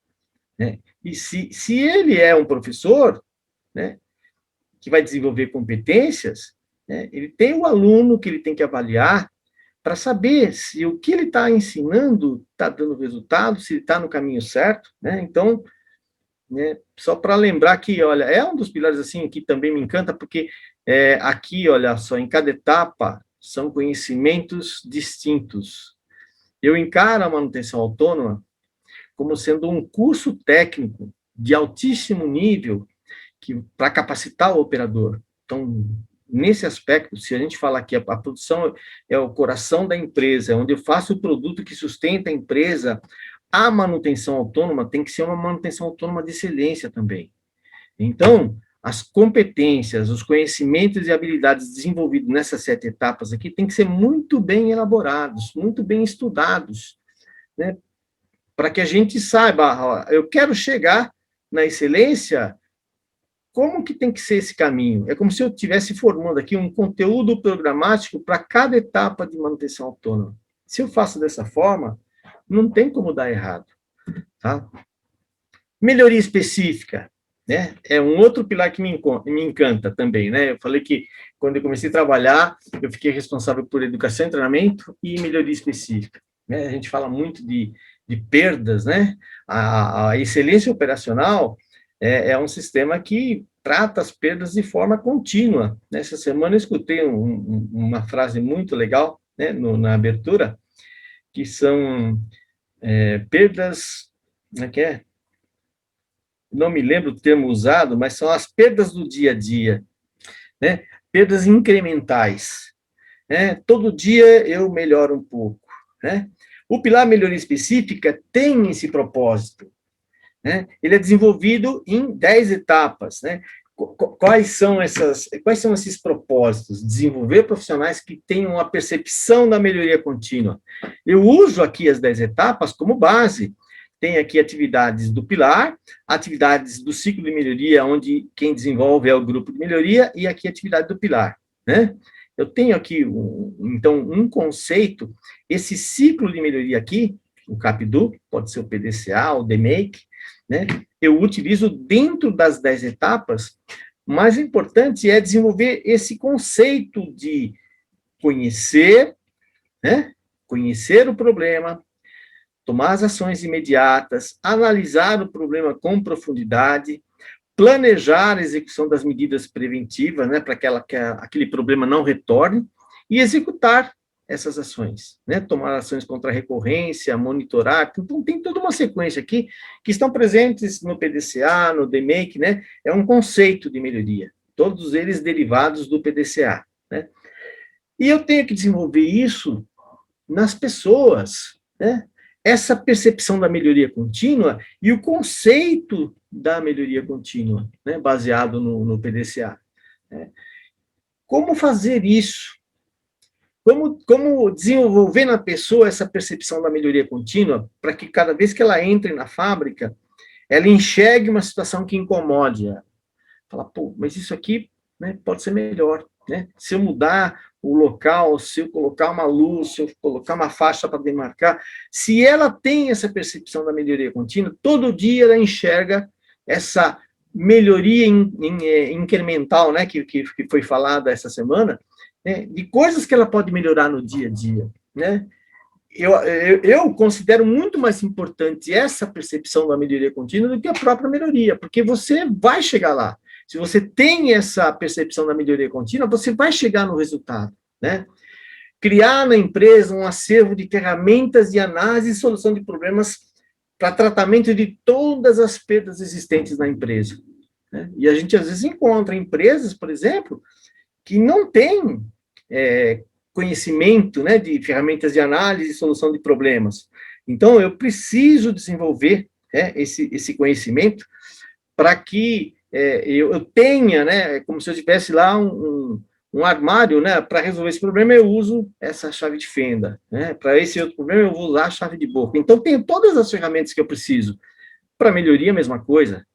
né? E se ele é um professor, né, que vai desenvolver competências, né, ele tem o aluno que ele tem que avaliar para saber se o que ele está ensinando está dando resultado, se ele está no caminho certo, né? Então, né, só para lembrar que, olha, é um dos pilares, assim, que também me encanta, porque aqui, olha só, em cada etapa, são conhecimentos distintos. Eu encaro a manutenção autônoma como sendo um curso técnico de altíssimo nível para capacitar o operador. Então, nesse aspecto, se a gente falar que a produção é o coração da empresa, onde eu faço o produto que sustenta a empresa, a manutenção autônoma tem que ser uma manutenção autônoma de excelência também. Então, as competências, os conhecimentos e habilidades desenvolvidos nessas 7 etapas aqui têm que ser muito bem elaborados, muito bem estudados, né? Para que a gente saiba, ó, eu quero chegar na excelência, como que tem que ser esse caminho? É como se eu estivesse formando aqui um conteúdo programático para cada etapa de manutenção autônoma. Se eu faço dessa forma, não tem como dar errado, tá? Melhoria específica, né? É um outro pilar que me encanta também, né? Eu falei que quando eu comecei a trabalhar, eu fiquei responsável por educação e treinamento e melhoria específica, né? A gente fala muito de perdas, né? A excelência operacional é um sistema que trata as perdas de forma contínua. Nessa semana eu escutei uma frase muito legal, né, na abertura, que são perdas, como é que é? Não me lembro o termo usado, mas são as perdas do dia a dia, né? Perdas incrementais, né? Todo dia eu melhoro um pouco, né? O pilar melhoria específica tem esse propósito, né? Ele é desenvolvido em 10 etapas, né? Quais são esses propósitos? Desenvolver profissionais que tenham a percepção da melhoria contínua. Eu uso aqui as 10 etapas como base, tem aqui atividades do pilar, atividades do ciclo de melhoria, onde quem desenvolve é o grupo de melhoria, e aqui a atividade do pilar, né? Eu tenho aqui, então, um conceito, esse ciclo de melhoria aqui, o CAPDU, pode ser o PDCA, o DMAIC, né? Eu utilizo dentro das 10 etapas. O mais importante é desenvolver esse conceito de conhecer, né? Conhecer o problema, tomar as ações imediatas, analisar o problema com profundidade, planejar a execução das medidas preventivas, né, para que aquele problema não retorne, e executar essas ações, né, tomar ações contra a recorrência, monitorar. Então, tem toda uma sequência aqui que estão presentes no PDCA, no DMAIC, né, é um conceito de melhoria, todos eles derivados do PDCA, né, e eu tenho que desenvolver isso nas pessoas, né, essa percepção da melhoria contínua e o conceito da melhoria contínua, né, baseado no PDCA. Né. Como fazer isso? Como desenvolver na pessoa essa percepção da melhoria contínua para que cada vez que ela entre na fábrica, ela enxergue uma situação que incomode ela. Fala, pô, mas isso aqui, né, pode ser melhor, né? Se eu mudar o local, se eu colocar uma luz, se eu colocar uma faixa para demarcar, se ela tem essa percepção da melhoria contínua, todo dia ela enxerga essa melhoria incremental, né, que foi falada essa semana, né, de coisas que ela pode melhorar no dia a dia, né? Eu considero muito mais importante essa percepção da melhoria contínua do que a própria melhoria, porque você vai chegar lá. Se você tem essa percepção da melhoria contínua, você vai chegar no resultado, né? Criar na empresa um acervo de ferramentas de análise e solução de problemas para tratamento de todas as perdas existentes na empresa, né? E a gente, às vezes, encontra empresas, por exemplo, que não têm conhecimento, né, de ferramentas de análise e solução de problemas. Então, eu preciso desenvolver, né, esse conhecimento para que eu tenha, né, como se eu tivesse lá um armário, né, para resolver esse problema, eu uso essa chave de fenda, né, para esse outro problema, eu vou usar a chave de boca. Então, tenho todas as ferramentas que eu preciso. Para melhoria, a mesma coisa.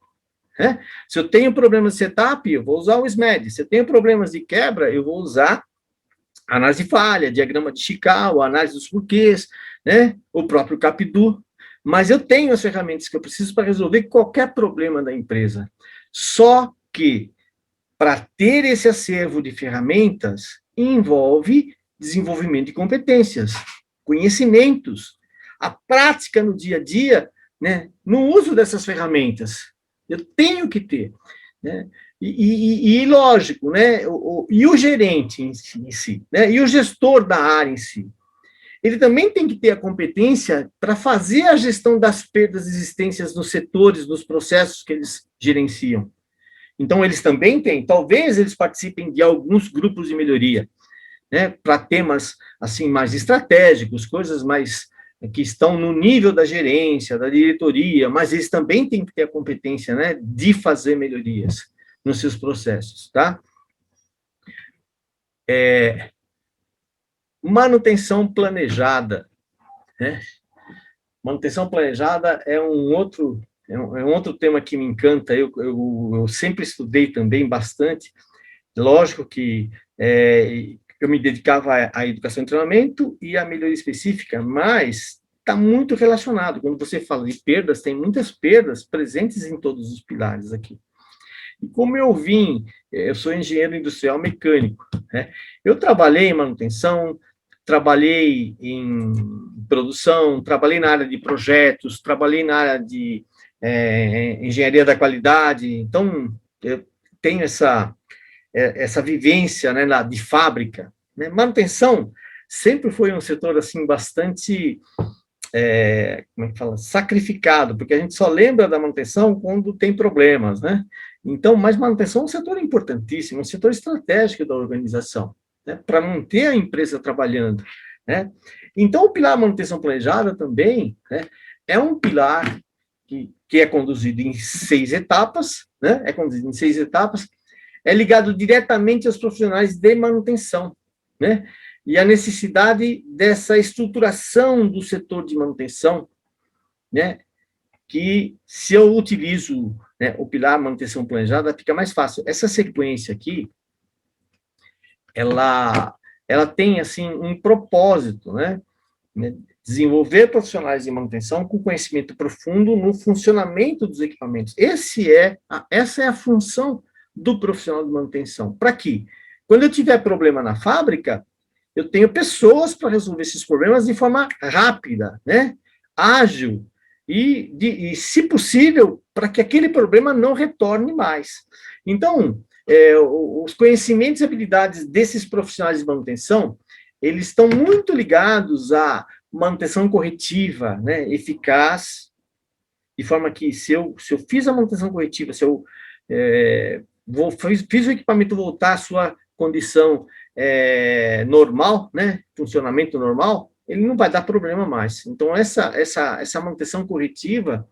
Né? Se eu tenho problemas de setup, eu vou usar o SMED. Se eu tenho problemas de quebra, eu vou usar análise de falha, diagrama de Chicago, análise dos porquês, né? O próprio CAPDU. Mas eu tenho as ferramentas que eu preciso para resolver qualquer problema da empresa. Só que, para ter esse acervo de ferramentas, envolve desenvolvimento de competências, conhecimentos, a prática no dia a dia, né, no uso dessas ferramentas. Eu tenho que ter, né? E lógico, né? E o gerente em si, né? E o gestor da área em si, ele também tem que ter a competência para fazer a gestão das perdas e existências nos setores, nos processos que eles gerenciam. Então, eles também têm, talvez eles participem de alguns grupos de melhoria, né? Para temas assim mais estratégicos, coisas mais que estão no nível da gerência, da diretoria, mas eles também têm que ter a competência, né, de fazer melhorias nos seus processos, tá? Manutenção planejada, né? Manutenção planejada é um outro tema que me encanta, eu sempre estudei também bastante, lógico que eu me dedicava à educação e treinamento e à melhoria específica, mas está muito relacionado. Quando você fala de perdas, tem muitas perdas presentes em todos os pilares aqui. E como eu sou engenheiro industrial mecânico, né? Eu trabalhei em manutenção, trabalhei em produção, trabalhei na área de projetos, trabalhei na área de engenharia da qualidade, então eu tenho essa vivência, né, de fábrica, né? Manutenção sempre foi um setor assim bastante como é que fala? Sacrificado, porque a gente só lembra da manutenção quando tem problemas, né? Então, mas manutenção é um setor importantíssimo, um setor estratégico da organização, né, para manter a empresa trabalhando, né? Então, o pilar manutenção planejada também, né, é um pilar que é conduzido em 6 etapas, né? É conduzido em 6 etapas, é ligado diretamente aos profissionais de manutenção, né? E a necessidade dessa estruturação do setor de manutenção, né, que se eu utilizo, né, o pilar manutenção planejada, fica mais fácil. Essa sequência aqui, ela tem, assim, um propósito, né? Desenvolver profissionais de manutenção com conhecimento profundo no funcionamento dos equipamentos. Essa é a função do profissional de manutenção. Para quê? Quando eu tiver problema na fábrica, eu tenho pessoas para resolver esses problemas de forma rápida, né? Ágil, e, se possível, para que aquele problema não retorne mais. Então, os conhecimentos e habilidades desses profissionais de manutenção, eles estão muito ligados à manutenção corretiva, né, eficaz, de forma que, se eu fiz a manutenção corretiva, se eu fiz o equipamento voltar à sua condição normal, né, funcionamento normal, ele não vai dar problema mais. Então, essa manutenção corretiva,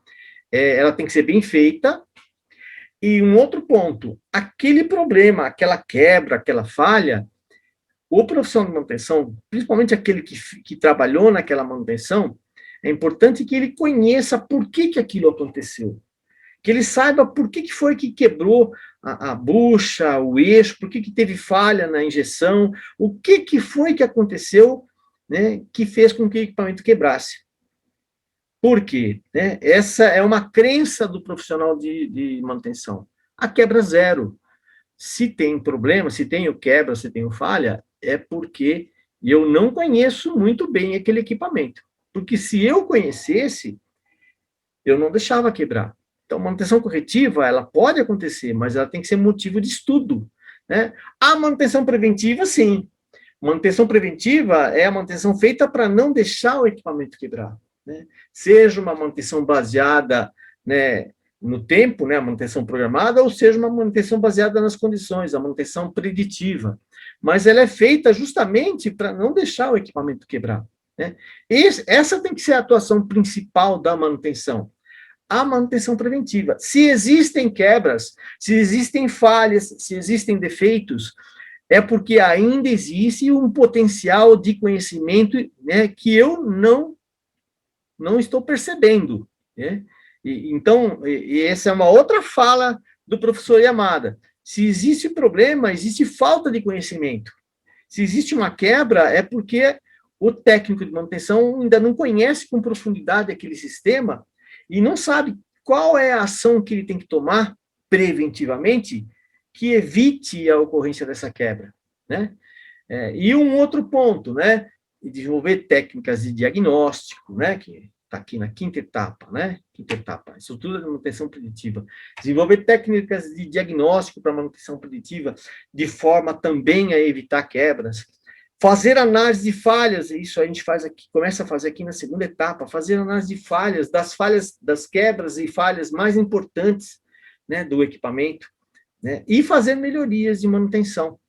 ela tem que ser bem feita. E um outro ponto, aquele problema, aquela quebra, aquela falha, o profissional de manutenção, principalmente aquele que trabalhou naquela manutenção, é importante que ele conheça por que aquilo aconteceu. Que ele saiba por que foi que quebrou a bucha, o eixo, por que teve falha na injeção, o que foi que aconteceu, né, que fez com que o equipamento quebrasse. Por quê? Né? Essa é uma crença do profissional de manutenção. A quebra zero. Se tem problema, se tenho quebra, se tenho falha, é porque eu não conheço muito bem aquele equipamento. Porque se eu conhecesse, eu não deixava quebrar. Então, manutenção corretiva, ela pode acontecer, mas ela tem que ser motivo de estudo, né? A manutenção preventiva, sim. Manutenção preventiva é a manutenção feita para não deixar o equipamento quebrar, né? Seja uma manutenção baseada, né, no tempo, né, a manutenção programada, ou seja uma manutenção baseada nas condições, a manutenção preditiva. Mas ela é feita justamente para não deixar o equipamento quebrar, né? Essa tem que ser a atuação principal da manutenção. A manutenção preventiva. Se existem quebras, se existem falhas, se existem defeitos, é porque ainda existe um potencial de conhecimento, né, que eu não estou percebendo, né? Então, essa é uma outra fala do professor Yamada. Se existe problema, existe falta de conhecimento. Se existe uma quebra, é porque o técnico de manutenção ainda não conhece com profundidade aquele sistema e não sabe qual é a ação que ele tem que tomar preventivamente que evite a ocorrência dessa quebra, né? E um outro ponto, né? Desenvolver técnicas de diagnóstico, né? Que está aqui na quinta etapa, né? Quinta etapa, estrutura de manutenção preditiva. Desenvolver técnicas de diagnóstico para manutenção preditiva, de forma também a evitar quebras. Fazer análise de falhas, isso a gente faz aqui, começa a fazer aqui na segunda etapa, fazer análise de falhas, das quebras e falhas mais importantes, né, do equipamento, né, e fazer melhorias de manutenção.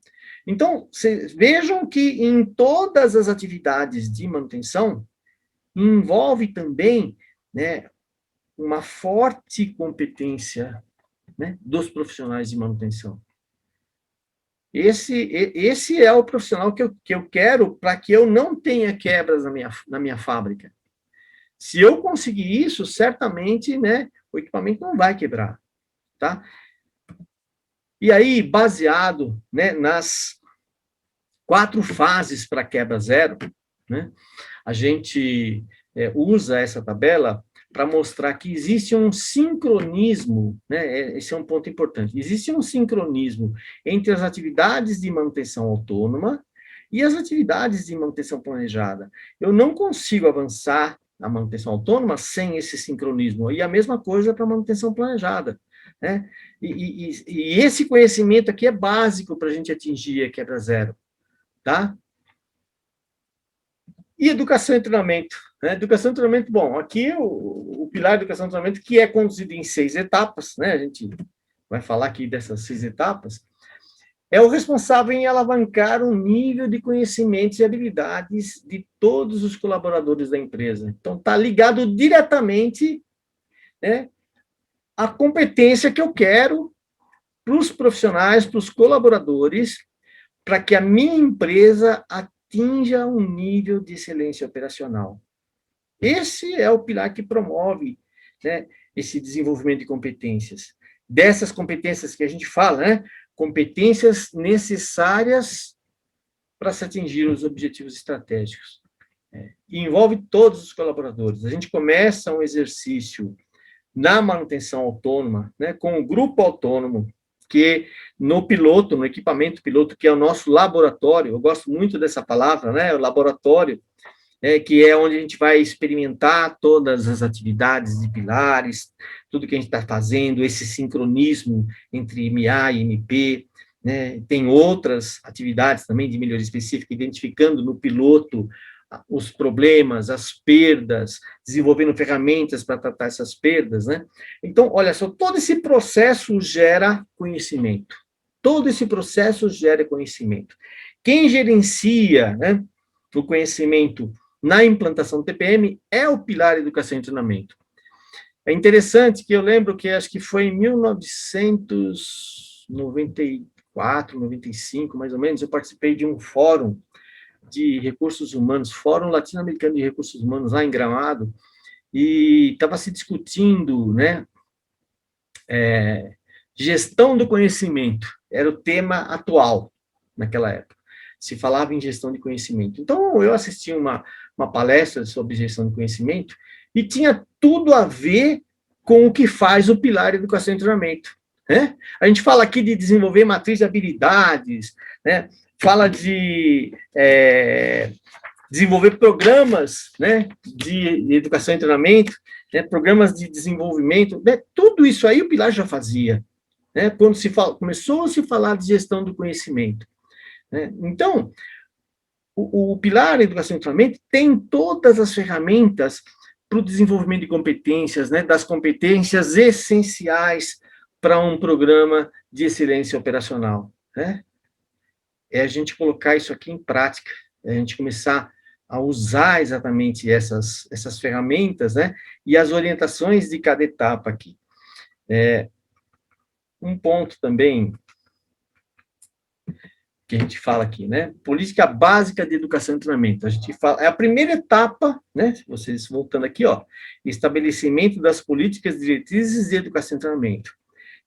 Então, vejam que em todas as atividades de manutenção, envolve também, né, uma forte competência, né, dos profissionais de manutenção. Esse é o profissional que eu quero para que eu não tenha quebras na minha fábrica. Se eu conseguir isso, certamente, né, o equipamento não vai quebrar, tá? E aí, baseado, né, nas 4 fases para quebra zero, né, a gente usa essa tabela para mostrar que existe um sincronismo, né? Esse é um ponto importante. Existe um sincronismo entre as atividades de manutenção autônoma e as atividades de manutenção planejada. Eu não consigo avançar na manutenção autônoma sem esse sincronismo. E a mesma coisa para a manutenção planejada, né? E esse conhecimento aqui é básico para a gente atingir a quebra zero, tá? E educação e treinamento. Né? Educação e treinamento, bom, aqui o pilar de educação e treinamento, que é conduzido em 6 etapas, né? A gente vai falar aqui dessas 6 etapas, é o responsável em alavancar o nível de conhecimentos e habilidades de todos os colaboradores da empresa. Então, está ligado diretamente, né, à competência que eu quero para os profissionais, para os colaboradores, para que a minha empresa atinja um nível de excelência operacional. Esse é o pilar que promove né, esse desenvolvimento de competências. Dessas competências que a gente fala, né, competências necessárias para se atingir os objetivos estratégicos. E envolve todos os colaboradores. A gente começa um exercício na manutenção autônoma, né, com o grupo autônomo, que no piloto, no equipamento piloto, que é o nosso laboratório, eu gosto muito dessa palavra, né, o laboratório, que é onde a gente vai experimentar todas as atividades de pilares, tudo que a gente está fazendo, esse sincronismo entre MA e MP, né? Tem outras atividades também de melhoria específica, identificando no piloto os problemas, as perdas, desenvolvendo ferramentas para tratar essas perdas, né? Então, olha só, todo esse processo gera conhecimento. Todo esse processo gera conhecimento. Quem gerencia, né, o conhecimento na implantação do TPM é o pilar educação e treinamento. É interessante que eu lembro que acho que foi em 1994, 95, mais ou menos, eu participei de um fórum de recursos humanos, Fórum Latino-Americano de Recursos Humanos, lá em Gramado, e estava se discutindo, né, gestão do conhecimento, era o tema atual naquela época. Se falava em gestão de conhecimento. Então, eu assisti uma palestra sobre gestão de conhecimento e tinha tudo a ver com o que faz o pilar educação e treinamento. Né? A gente fala aqui de desenvolver matriz de habilidades, né? Fala de desenvolver programas, né, de educação e treinamento, né, programas de desenvolvimento, né? Tudo isso aí o pilar já fazia, né? Quando começou a se falar de gestão do conhecimento. Né? Então, o pilar educação e treinamento tem todas as ferramentas para o desenvolvimento de competências, né, das competências essenciais para um programa de excelência operacional. Né? É a gente colocar isso aqui em prática, é a gente começar a usar exatamente essas ferramentas, né, e as orientações de cada etapa aqui. Um ponto também que a gente fala aqui, né? Política básica de educação e treinamento. A gente fala, é a primeira etapa, né? Vocês voltando aqui, ó, estabelecimento das políticas diretrizes de educação e treinamento.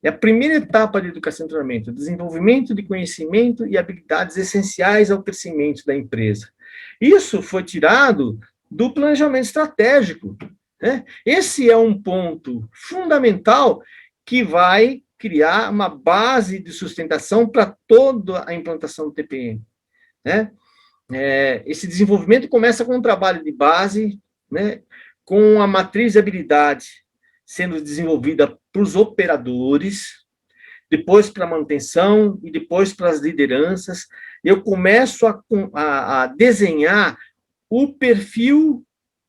É a primeira etapa de educação e treinamento, desenvolvimento de conhecimento e habilidades essenciais ao crescimento da empresa. Isso foi tirado do planejamento estratégico, né? Esse é um ponto fundamental que vai criar uma base de sustentação para toda a implantação do TPM. Né? Esse desenvolvimento começa com um trabalho de base, né, com a matriz de habilidade sendo desenvolvida para os operadores, depois para a manutenção e depois para as lideranças. Eu começo a desenhar o perfil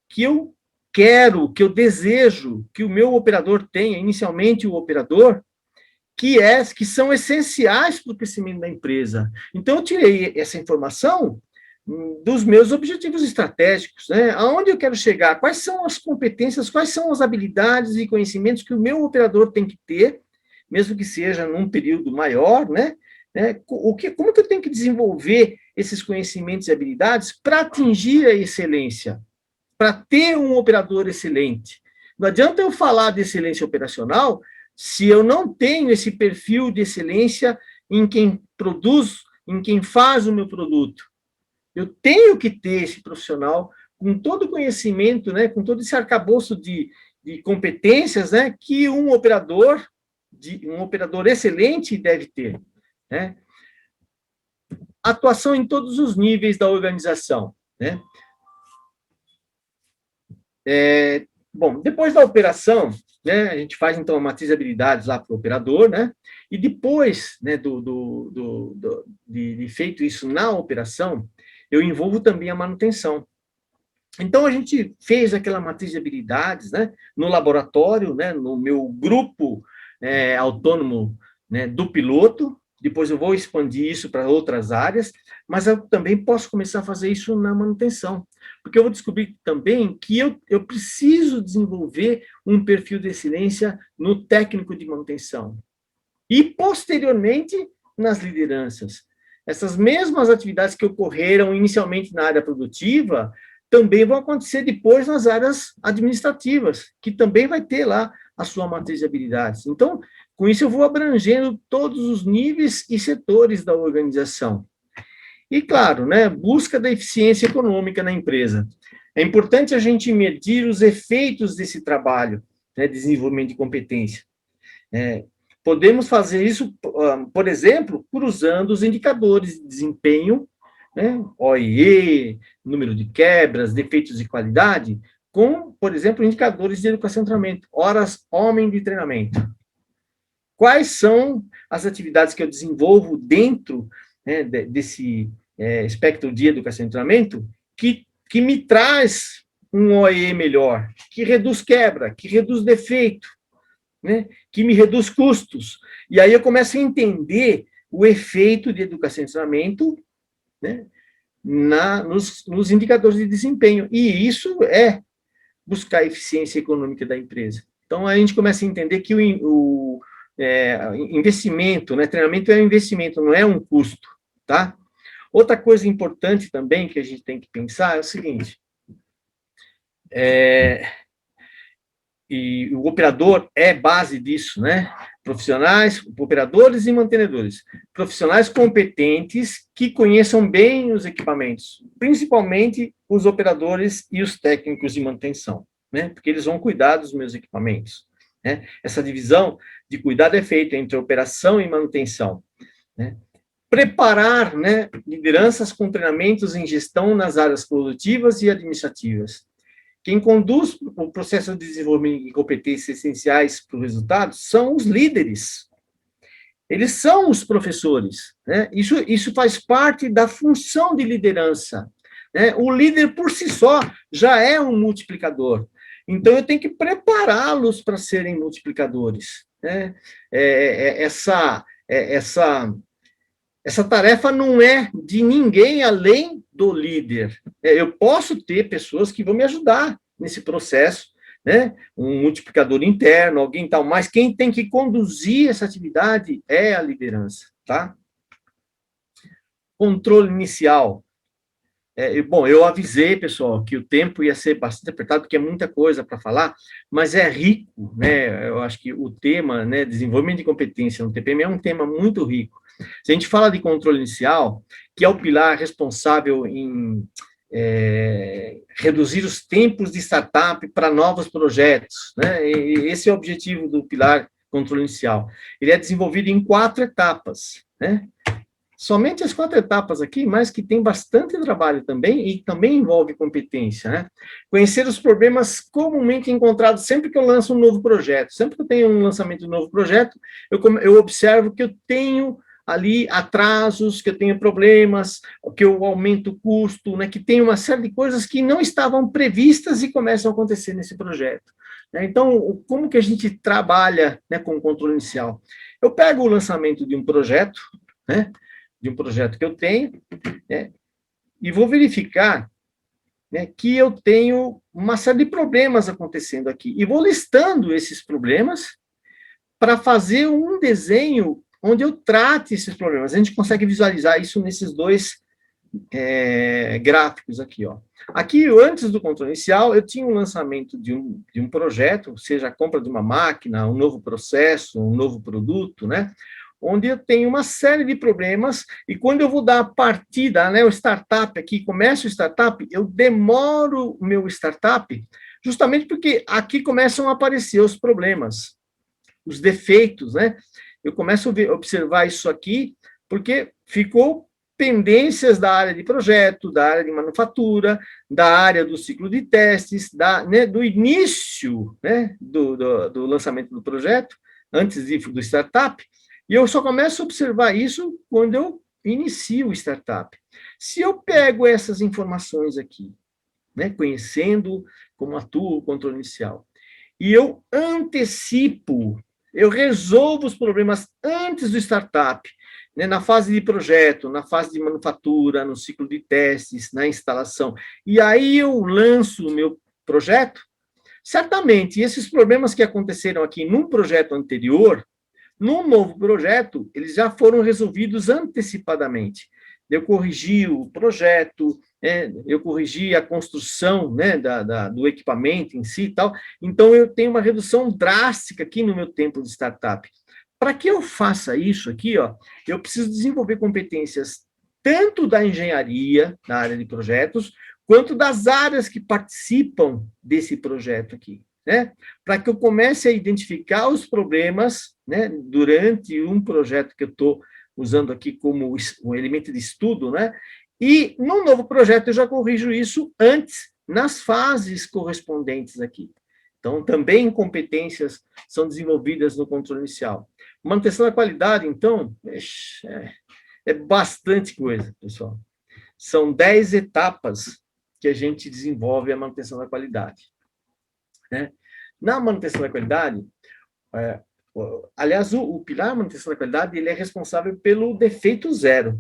que eu quero, que eu desejo que o meu operador tenha, inicialmente o operador, que são essenciais para o crescimento da empresa. Então, eu tirei essa informação dos meus objetivos estratégicos, né? Aonde eu quero chegar, quais são as competências, quais são as habilidades e conhecimentos que o meu operador tem que ter, mesmo que seja num período maior, né? Como que eu tenho que desenvolver esses conhecimentos e habilidades para atingir a excelência, para ter um operador excelente. Não adianta eu falar de excelência operacional se eu não tenho esse perfil de excelência em quem produz, em quem faz o meu produto. Eu tenho que ter esse profissional com todo o conhecimento, né, com todo esse arcabouço de competências, né, que um operador excelente deve ter. Né? Atuação em todos os níveis da organização. Né? Bom, depois da operação, né, a gente faz, então, a matriz de habilidades lá para o operador, né, e depois, né, de feito isso na operação, eu envolvo também a manutenção. Então, a gente fez aquela matriz de habilidades, né, no laboratório, né, no meu grupo autônomo, né, do piloto. Depois eu vou expandir isso para outras áreas, mas eu também posso começar a fazer isso na manutenção, porque eu vou descobrir também que eu preciso desenvolver um perfil de excelência no técnico de manutenção. E, posteriormente, nas lideranças. Essas mesmas atividades que ocorreram inicialmente na área produtiva, também vão acontecer depois nas áreas administrativas, que também vai ter lá a sua matriz de habilidades. Então, com isso eu vou abrangendo todos os níveis e setores da organização. E, claro, né, busca da eficiência econômica na empresa. É importante a gente medir os efeitos desse trabalho, né, desenvolvimento de competência. Podemos fazer isso, por exemplo, cruzando os indicadores de desempenho, né, OIE, número de quebras, defeitos de qualidade, com, por exemplo, indicadores de educação e treinamento, horas homem de treinamento. Quais são as atividades que eu desenvolvo dentro, né, desse espectro de educação e treinamento que me traz um OE melhor, que reduz quebra, que reduz defeito, né, que me reduz custos. E aí eu começo a entender o efeito de educação e treinamento, né, nos indicadores de desempenho. E isso é buscar a eficiência econômica da empresa. Então, a gente começa a entender que o investimento, né, treinamento é um investimento, não é um custo, tá? Outra coisa importante também que a gente tem que pensar é o seguinte, e o operador é base disso, né? Profissionais, operadores e mantenedores. Profissionais competentes que conheçam bem os equipamentos, principalmente os operadores e os técnicos de manutenção, né? Porque eles vão cuidar dos meus equipamentos, né? Essa divisão de cuidado é feita entre operação e manutenção, né? Preparar, né, lideranças com treinamentos em gestão nas áreas produtivas e administrativas. Quem conduz o processo de desenvolvimento de competências essenciais para o resultado são os líderes. Eles são os professores, né? Isso faz parte da função de liderança, né? O líder, por si só, já é um multiplicador. Então, eu tenho que prepará-los para serem multiplicadores, né? Essa tarefa não é de ninguém além do líder. Eu posso ter pessoas que vão me ajudar nesse processo, né? Um multiplicador interno, alguém tal, mas quem tem que conduzir essa atividade é a liderança, tá? Controle inicial. Bom, eu avisei, pessoal, que o tempo ia ser bastante apertado, porque é muita coisa para falar, mas é rico, né? Eu acho que o tema, né, desenvolvimento de competência no TPM é um tema muito rico. Se a gente fala de controle inicial, que é o pilar responsável em reduzir os tempos de startup para novos projetos, né? E esse é o objetivo do pilar controle inicial. Ele é desenvolvido em 4 etapas, né? Somente as 4 etapas aqui, mas que tem bastante trabalho também e também envolve competência, né? Conhecer os problemas comumente encontrados sempre que eu lanço um novo projeto. Sempre que eu tenho um lançamento de um novo projeto, eu observo que eu tenho ali atrasos, que eu tenho problemas, que eu aumento o custo, né? Que tem uma série de coisas que não estavam previstas e começam a acontecer nesse projeto. Então, como que a gente trabalha, né, com o controle inicial? Eu pego o lançamento de um projeto, né? De um projeto que eu tenho, né, e vou verificar, né, que eu tenho uma série de problemas acontecendo aqui. E vou listando esses problemas para fazer um desenho onde eu trate esses problemas. A gente consegue visualizar isso nesses 2 gráficos aqui, ó. Aqui, antes do controle inicial, eu tinha um lançamento de um projeto, seja a compra de uma máquina, um novo processo, um novo produto, né? Onde eu tenho uma série de problemas, e quando eu vou dar a partida, né, o startup aqui, começa o startup, eu demoro o meu startup, justamente porque aqui começam a aparecer os problemas, os defeitos, né? Eu começo a observar isso aqui, porque ficou pendências da área de projeto, da área de manufatura, da área do ciclo de testes, né, do início, né, do lançamento do projeto, antes do startup, e eu só começo a observar isso quando eu inicio o startup. Se eu pego essas informações aqui, né, conhecendo como atua o controle inicial, e eu antecipo, eu resolvo os problemas antes do startup, né, na fase de projeto, na fase de manufatura, no ciclo de testes, na instalação, e aí eu lanço o meu projeto, certamente esses problemas que aconteceram aqui num projeto anterior, num novo projeto, eles já foram resolvidos antecipadamente. Eu corrigi o projeto, eu corrigi a construção, né, do equipamento em si e tal, então eu tenho uma redução drástica aqui no meu tempo de startup. Para que eu faça isso aqui, ó, eu preciso desenvolver competências tanto da engenharia, na área de projetos, quanto das áreas que participam desse projeto aqui, né? Para que eu comece a identificar os problemas, né, durante um projeto que eu estou usando aqui como um elemento de estudo, né? E no novo projeto eu já corrijo isso antes, nas fases correspondentes aqui. Então, também competências são desenvolvidas no controle inicial. Manutenção da qualidade, então, é bastante coisa, pessoal. São 10 etapas que a gente desenvolve a manutenção da qualidade, né? Na manutenção da qualidade, aliás, o pilar manutenção da qualidade, ele é responsável pelo defeito zero,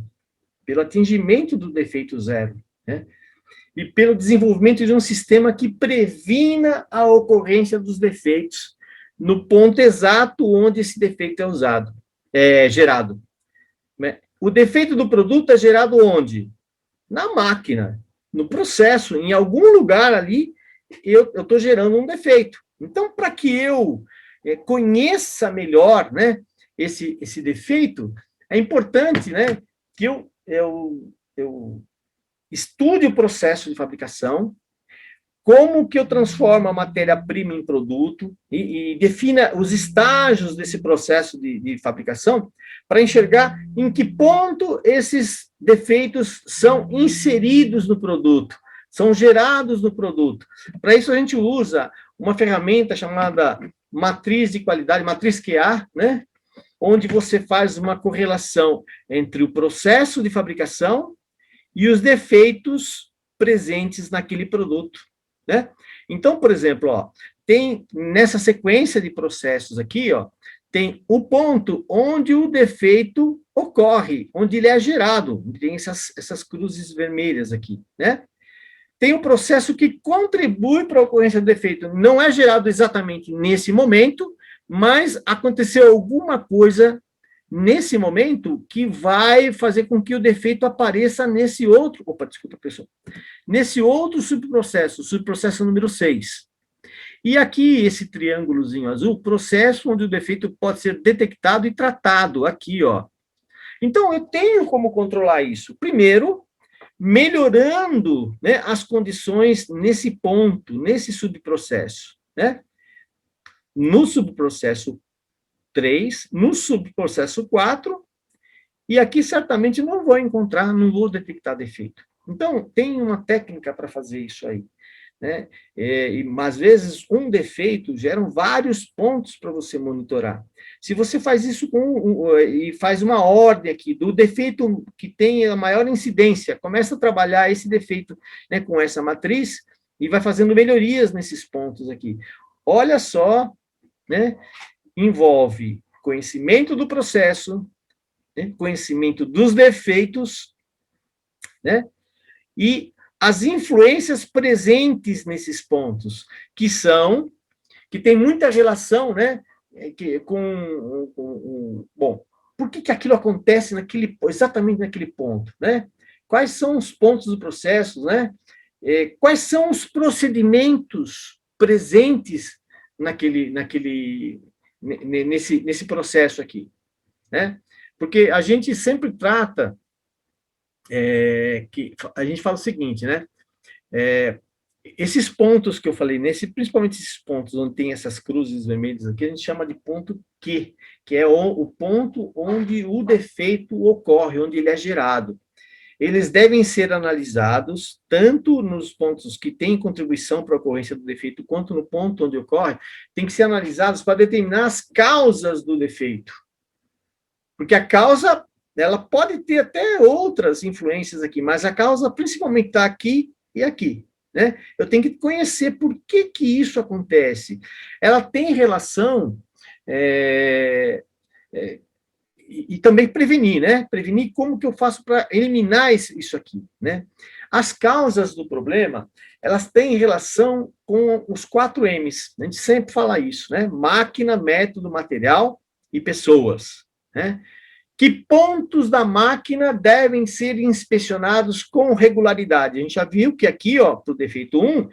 pelo atingimento do defeito zero, né? E pelo desenvolvimento de um sistema que previna a ocorrência dos defeitos no ponto exato onde esse defeito é gerado. O defeito do produto é gerado onde? Na máquina, no processo, em algum lugar ali, eu estou gerando um defeito. Então, para que eu conheça melhor, né, esse defeito, é importante, né, que eu estude o processo de fabricação, como que eu transformo a matéria-prima em produto e defina os estágios desse processo de fabricação para enxergar em que ponto esses defeitos são inseridos no produto, são gerados no produto. Para isso, a gente usa uma ferramenta chamada matriz de qualidade, matriz QA, né? Onde você faz uma correlação entre o processo de fabricação e os defeitos presentes naquele produto, né? Então, por exemplo, ó, tem nessa sequência de processos aqui, ó, tem o ponto onde o defeito ocorre, onde ele é gerado, tem essas cruzes vermelhas aqui, né? Tem um processo que contribui para a ocorrência do defeito, não é gerado exatamente nesse momento, mas aconteceu alguma coisa nesse momento que vai fazer com que o defeito apareça nesse outro, nesse outro subprocesso número 6. E aqui, esse triângulozinho azul, processo onde o defeito pode ser detectado e tratado, aqui, ó. Então, eu tenho como controlar isso. Primeiro, melhorando, né, as condições nesse ponto, nesse subprocesso, né? No subprocesso 3, no subprocesso 4, e aqui certamente não vou detectar defeito. Então, tem uma técnica para fazer isso aí, né? Às vezes, um defeito geram vários pontos para você monitorar. Se você faz isso e faz uma ordem aqui do defeito que tem a maior incidência, começa a trabalhar esse defeito, né, com essa matriz e vai fazendo melhorias nesses pontos aqui. Olha só, né? Envolve conhecimento do processo, né, conhecimento dos defeitos, né, e as influências presentes nesses pontos, que tem muita relação, né, bom, por que aquilo acontece exatamente naquele ponto, né? Quais são os pontos do processo, né? Quais são os procedimentos presentes nesse processo aqui, né? Porque a gente sempre trata que a gente fala o seguinte, né? Esses pontos que eu falei, principalmente esses pontos onde tem essas cruzes vermelhas aqui, a gente chama de ponto Q, que é o ponto onde o defeito ocorre, onde ele é gerado. Eles devem ser analisados tanto nos pontos que têm contribuição para a ocorrência do defeito, quanto no ponto onde ocorre, tem que ser analisados para determinar as causas do defeito. Porque a causa, ela pode ter até outras influências aqui, mas a causa principalmente está aqui e aqui, né? Eu tenho que conhecer por que isso acontece. Ela tem relação... E também prevenir, né? Prevenir como que eu faço para eliminar isso aqui, né? As causas do problema, elas têm relação com os 4 M's. A gente sempre fala isso, né? Máquina, método, material e pessoas, né? Que pontos da máquina devem ser inspecionados com regularidade? A gente já viu que aqui, ó, para o defeito 1,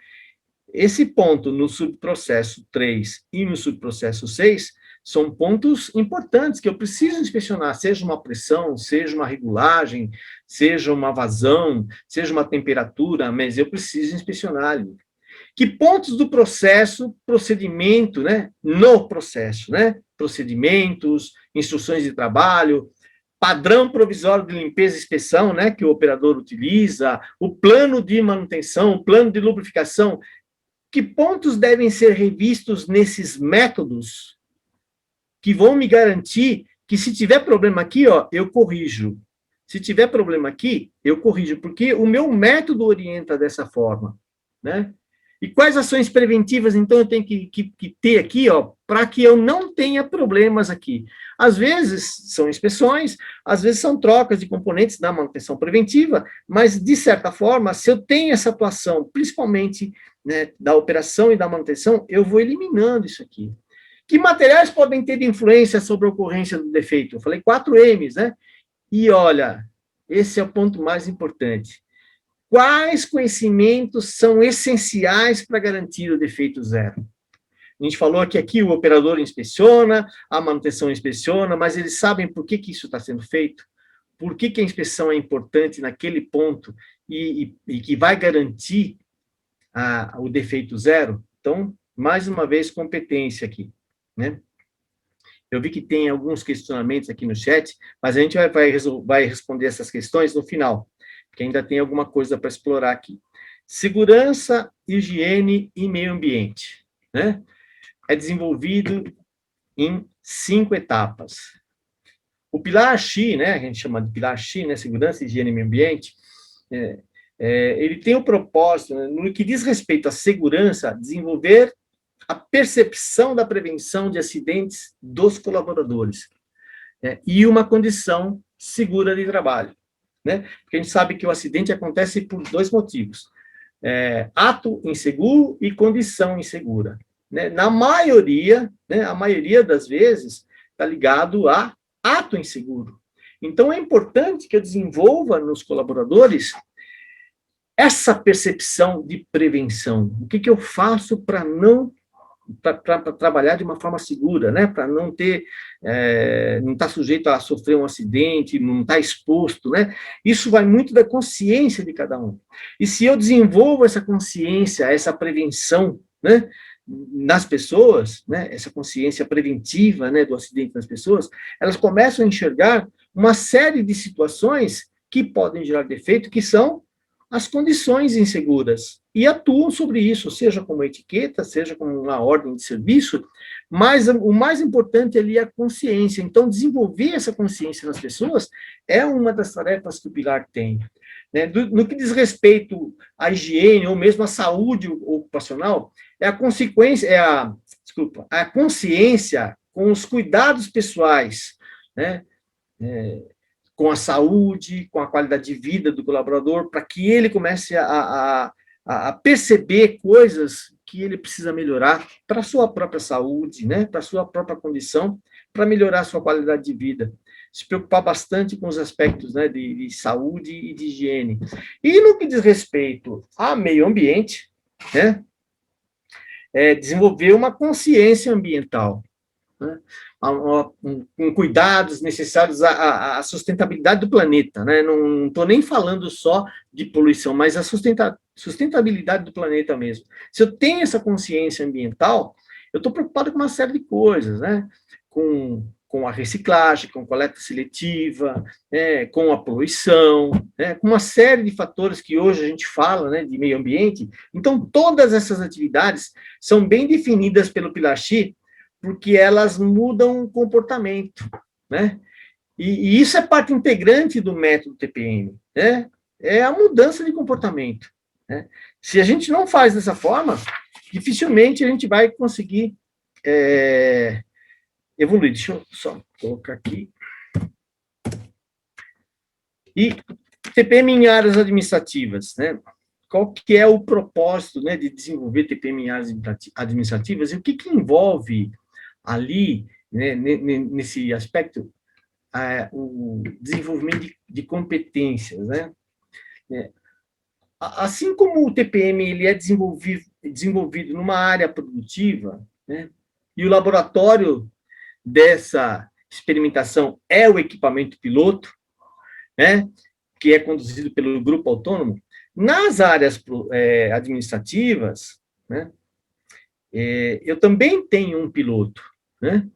esse ponto no subprocesso 3 e no subprocesso 6 são pontos importantes que eu preciso inspecionar, seja uma pressão, seja uma regulagem, seja uma vazão, seja uma temperatura, mas eu preciso inspecionar ali. Que pontos do processo, procedimento, né? No processo, né? Procedimentos, instruções de trabalho, padrão provisório de limpeza e inspeção, né? Que o operador utiliza, o plano de manutenção, o plano de lubrificação. Que pontos devem ser revistos nesses métodos que vão me garantir que se tiver problema aqui, ó, eu corrijo. Se tiver problema aqui, eu corrijo, porque o meu método orienta dessa forma, né? E quais ações preventivas, então, eu tenho que ter aqui, ó, para que eu não tenha problemas aqui? Às vezes, são inspeções, às vezes são trocas de componentes da manutenção preventiva, mas, de certa forma, se eu tenho essa atuação, principalmente, né, da operação e da manutenção, eu vou eliminando isso aqui. Que materiais podem ter influência sobre a ocorrência do defeito? Eu falei 4 M's, né? E, olha, esse é o ponto mais importante. Quais conhecimentos são essenciais para garantir o defeito zero? A gente falou que aqui o operador inspeciona, a manutenção inspeciona, mas eles sabem por que isso está sendo feito? Por que a inspeção é importante naquele ponto e que vai garantir o defeito zero? Então, mais uma vez, competência aqui, né? Eu vi que tem alguns questionamentos aqui no chat, mas a gente vai responder essas questões no final, porque ainda tem alguma coisa para explorar aqui. Segurança, higiene e meio ambiente, né? É desenvolvido em 5 etapas. O pilar X, né, a gente chama de pilar X, né, segurança, higiene e meio ambiente, ele tem o propósito, né, no que diz respeito à segurança, desenvolver a percepção da prevenção de acidentes dos colaboradores, e uma condição segura de trabalho, né? Porque a gente sabe que o acidente acontece por 2 motivos, ato inseguro e condição insegura, né? Na maioria, né, a maioria das vezes, está ligado a ato inseguro. Então, é importante que eu desenvolva nos colaboradores essa percepção de prevenção. O que eu faço para não para trabalhar de uma forma segura, né? Para não ter, não estar sujeito a sofrer um acidente, não estar exposto, né? Isso vai muito da consciência de cada um. E se eu desenvolvo essa consciência, essa prevenção, né, nas pessoas, né, essa consciência preventiva, né, do acidente nas pessoas, elas começam a enxergar uma série de situações que podem gerar defeito, que são as condições inseguras, e atuam sobre isso, seja como etiqueta, seja como uma ordem de serviço, mas o mais importante ali é a consciência. Então, desenvolver essa consciência nas pessoas é uma das tarefas que o Pilar tem. Né? No que diz respeito à higiene, ou mesmo à saúde ocupacional, é a consequência, a consciência com os cuidados pessoais, né? Com a saúde, com a qualidade de vida do colaborador, para que ele comece a perceber coisas que ele precisa melhorar para a sua própria saúde, né, para a sua própria condição, para melhorar a sua qualidade de vida. Se preocupar bastante com os aspectos, né, de saúde e de higiene. E no que diz respeito ao meio ambiente, né, desenvolver uma consciência ambiental, né, com cuidados necessários à sustentabilidade do planeta, né? Não estou nem falando só de poluição, mas a sustentabilidade do planeta mesmo. Se eu tenho essa consciência ambiental, eu estou preocupado com uma série de coisas, né? Com a reciclagem, com a coleta seletiva, com a poluição, com uma série de fatores que hoje a gente fala, né, de meio ambiente. Então, todas essas atividades são bem definidas pelo Pilar X, porque elas mudam o comportamento, né? E isso é parte integrante do método TPM, né? É a mudança de comportamento, né? Se a gente não faz dessa forma, dificilmente a gente vai conseguir evoluir. Deixa eu só colocar aqui. E TPM em áreas administrativas, né? Qual que é o propósito, né, de desenvolver TPM em áreas administrativas e o que envolve ali, né, nesse aspecto? o desenvolvimento de competências, né? Assim como o TPM ele é desenvolvido numa área produtiva, né? E o laboratório dessa experimentação é o equipamento piloto, né? Que é conduzido pelo grupo autônomo. Nas áreas administrativas, né? Eu também tenho um piloto, né?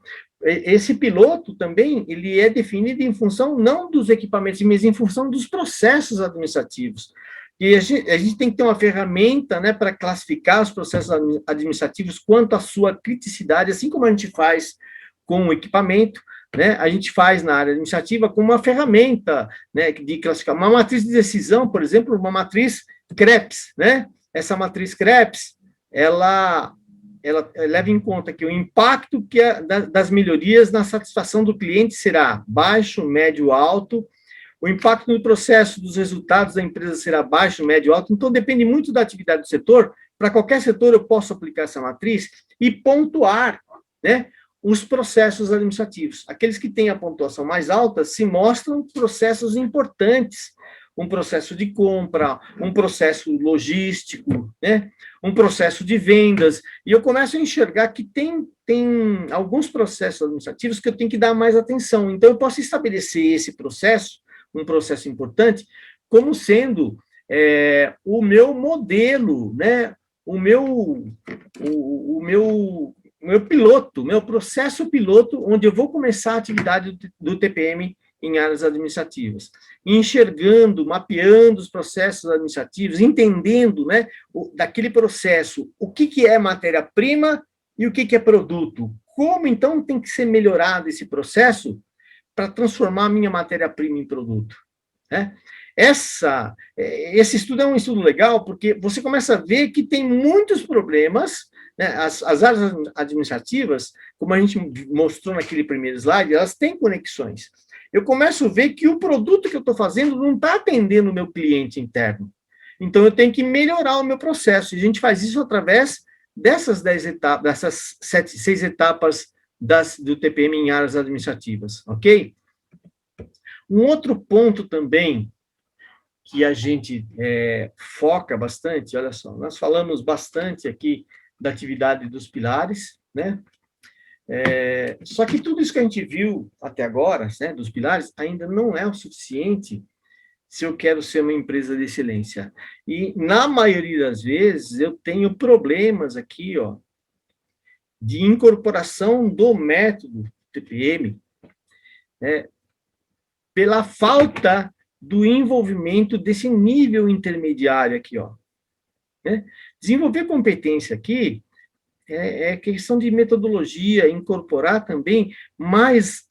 Esse piloto também ele é definido em função não dos equipamentos, mas em função dos processos administrativos. E a gente tem que ter uma ferramenta, né, para classificar os processos administrativos quanto à sua criticidade, assim como a gente faz com o equipamento, né, a gente faz na área administrativa com uma ferramenta, né, de classificar. Uma matriz de decisão, por exemplo, uma matriz CREPS, né? Essa matriz CREPS, ela leva em conta que o impacto das melhorias na satisfação do cliente será baixo, médio, alto. O impacto no processo dos resultados da empresa será baixo, médio, alto. Então, depende muito da atividade do setor. Para qualquer setor, eu posso aplicar essa matriz e pontuar, né, os processos administrativos. Aqueles que têm a pontuação mais alta se mostram processos importantes. Um processo de compra, um processo logístico, né? Um processo de vendas, e eu começo a enxergar que tem alguns processos administrativos que eu tenho que dar mais atenção. Então, eu posso estabelecer esse processo, um processo importante, como sendo o meu modelo, né? O meu piloto, meu processo piloto, onde eu vou começar a atividade do TPM em áreas administrativas, enxergando, mapeando os processos administrativos, entendendo, né, daquele processo, o que é matéria-prima e o que é produto. Como, então, tem que ser melhorado esse processo para transformar a minha matéria-prima em produto, né? Esse estudo é um estudo legal, porque você começa a ver que tem muitos problemas, né? As áreas administrativas, como a gente mostrou naquele primeiro slide, elas têm conexões. Eu começo a ver que o produto que eu estou fazendo não está atendendo o meu cliente interno. Então, eu tenho que melhorar o meu processo. E a gente faz isso através dessas 10 etapas, dessas 6 etapas do TPM em áreas administrativas, ok? Um outro ponto também que a gente foca bastante, olha só, nós falamos bastante aqui da atividade dos pilares, né? Só que tudo isso que a gente viu até agora, né, dos pilares, ainda não é o suficiente se eu quero ser uma empresa de excelência. E, na maioria das vezes, eu tenho problemas aqui, ó, de incorporação do método TPM, né, pela falta do envolvimento desse nível intermediário aqui, ó. Né? Desenvolver competência aqui é questão de metodologia, incorporar também, mas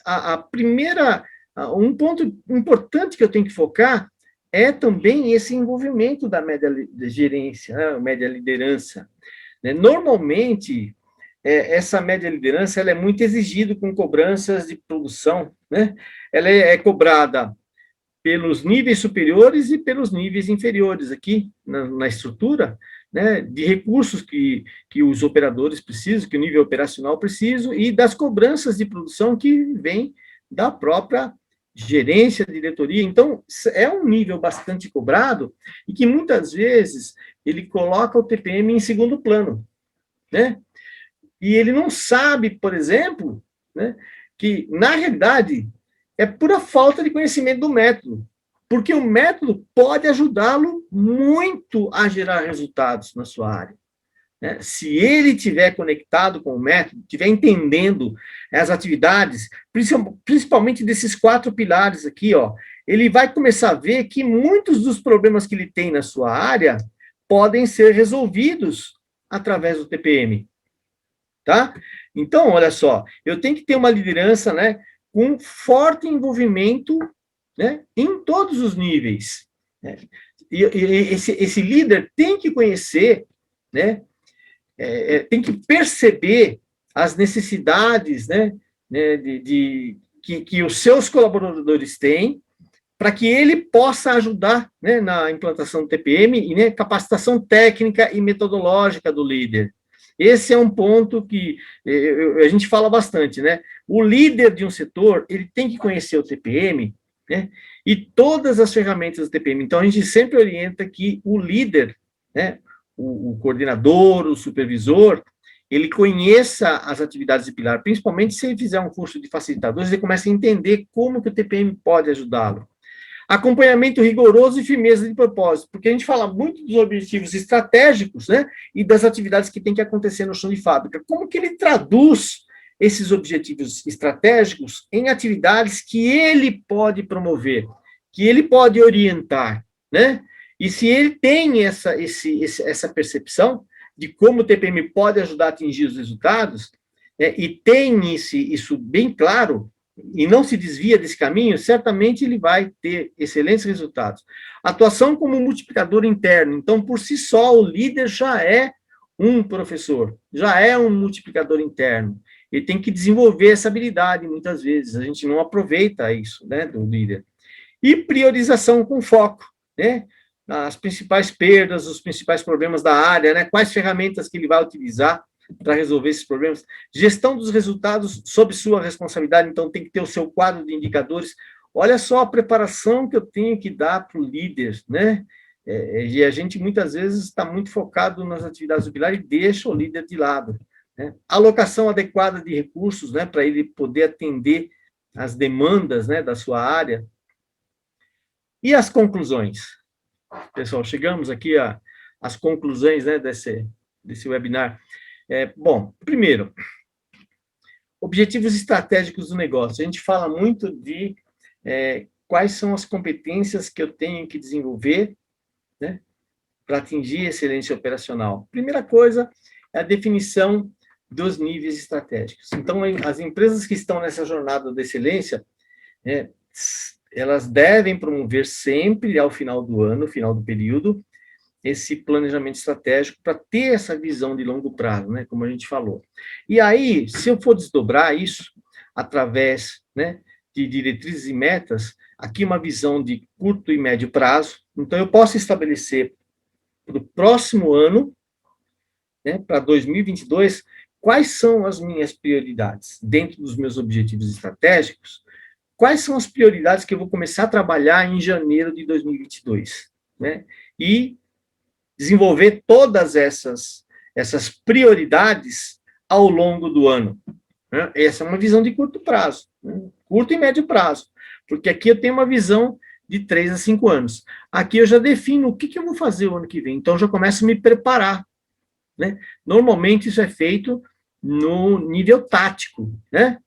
um ponto importante que eu tenho que focar é também esse envolvimento da média gerência, né, média liderança. Né? Normalmente, essa média liderança ela é muito exigida com cobranças de produção, né? Ela é cobrada pelos níveis superiores e pelos níveis inferiores aqui na estrutura, né, de recursos que os operadores precisam, que o nível operacional precisa, e das cobranças de produção que vem da própria gerência, diretoria. Então, é um nível bastante cobrado e que, muitas vezes, ele coloca o TPM em segundo plano, né? E ele não sabe, por exemplo, né, que, na realidade, é pura falta de conhecimento do método, porque o método pode ajudá-lo muito a gerar resultados na sua área. Né? Se ele estiver conectado com o método, estiver entendendo as atividades, principalmente desses 4 pilares aqui, ó, ele vai começar a ver que muitos dos problemas que ele tem na sua área podem ser resolvidos através do TPM. Tá? Então, olha só, eu tenho que ter uma liderança, né, com forte envolvimento, né, em todos os níveis. Né? E esse líder tem que conhecer, né, tem que perceber as necessidades, né, que os seus colaboradores têm, para que ele possa ajudar, né, na implantação do TPM e, né, capacitação técnica e metodológica do líder. Esse é um ponto que a gente fala bastante, né? O líder de um setor, ele tem que conhecer o TPM, né? E todas as ferramentas do TPM. Então, a gente sempre orienta que o líder, né? O coordenador, o supervisor, ele conheça as atividades de pilar, principalmente se ele fizer um curso de facilitadores, ele começa a entender como que o TPM pode ajudá-lo. Acompanhamento rigoroso e firmeza de propósito, porque a gente fala muito dos objetivos estratégicos, né, e das atividades que tem que acontecer no chão de fábrica. Como que ele traduz esses objetivos estratégicos em atividades que ele pode promover, que ele pode orientar, né? E se ele tem essa percepção de como o TPM pode ajudar a atingir os resultados, né, e tem isso bem claro, e não se desvia desse caminho, certamente ele vai ter excelentes resultados. Atuação como multiplicador interno. Então, por si só, o líder já é um professor, já é um multiplicador interno. Ele tem que desenvolver essa habilidade, muitas vezes. A gente não aproveita isso, né, do líder. E priorização com foco, né? As principais perdas, os principais problemas da área, né? Quais ferramentas que ele vai utilizar para resolver esses problemas. Gestão dos resultados sob sua responsabilidade, então tem que ter o seu quadro de indicadores. Olha só a preparação que eu tenho que dar para o líder, né? E a gente muitas vezes está muito focado nas atividades do pilar e deixa o líder de lado, né? Alocação adequada de recursos, né, para ele poder atender as demandas, né, da sua área. E as conclusões? Pessoal, chegamos aqui às conclusões, né, desse webinar. Bom, primeiro, objetivos estratégicos do negócio. A gente fala muito de quais são as competências que eu tenho que desenvolver, né, para atingir excelência operacional. Primeira coisa é a definição dos níveis estratégicos. Então, as empresas que estão nessa jornada da excelência, elas devem promover sempre, ao final do ano, final do período, esse planejamento estratégico para ter essa visão de longo prazo, né, como a gente falou. E aí, se eu for desdobrar isso através, né, de diretrizes e metas, aqui uma visão de curto e médio prazo, então eu posso estabelecer para o próximo ano, né, para 2022, quais são as minhas prioridades dentro dos meus objetivos estratégicos, quais são as prioridades que eu vou começar a trabalhar em janeiro de 2022, né, e desenvolver todas essas prioridades ao longo do ano, né? Essa é uma visão de curto prazo, né? Curto e médio prazo, porque aqui eu tenho uma visão de 3 a 5 anos. Aqui eu já defino o que eu vou fazer o ano que vem, então eu já começo a me preparar, né? Normalmente isso é feito no nível tático, né?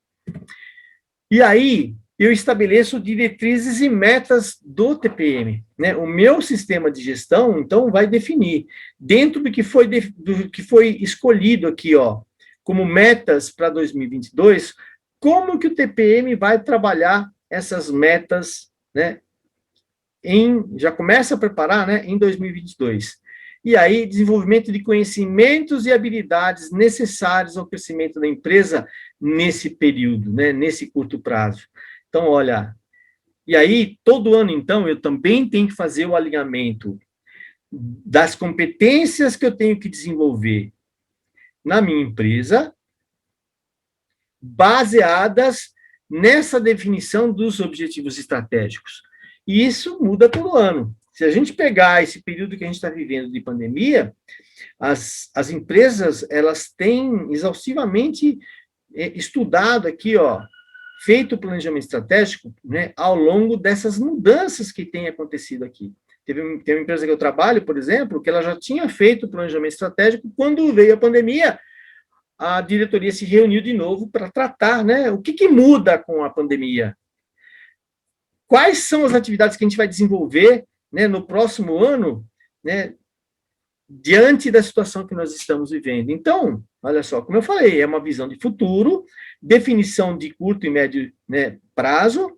E aí eu estabeleço diretrizes e metas do TPM, né? O meu sistema de gestão, então, vai definir, dentro do que foi escolhido aqui, ó, como metas para 2022, como que o TPM vai trabalhar essas metas, né? Já começa a preparar, né, em 2022. E aí, desenvolvimento de conhecimentos e habilidades necessários ao crescimento da empresa nesse período, né, nesse curto prazo. Então, olha, e aí, todo ano, então, eu também tenho que fazer o alinhamento das competências que eu tenho que desenvolver na minha empresa, baseadas nessa definição dos objetivos estratégicos. E isso muda todo ano. Se a gente pegar esse período que a gente está vivendo de pandemia, as empresas, elas têm exaustivamente estudado aqui, ó, feito o planejamento estratégico, né, ao longo dessas mudanças que têm acontecido aqui. Tem uma empresa que eu trabalho, por exemplo, que ela já tinha feito o planejamento estratégico, quando veio a pandemia, a diretoria se reuniu de novo para tratar, né, o que muda com a pandemia. Quais são as atividades que a gente vai desenvolver, né, no próximo ano, né, diante da situação que nós estamos vivendo. Então, olha só, como eu falei, é uma visão de futuro, definição de curto e médio, né, prazo,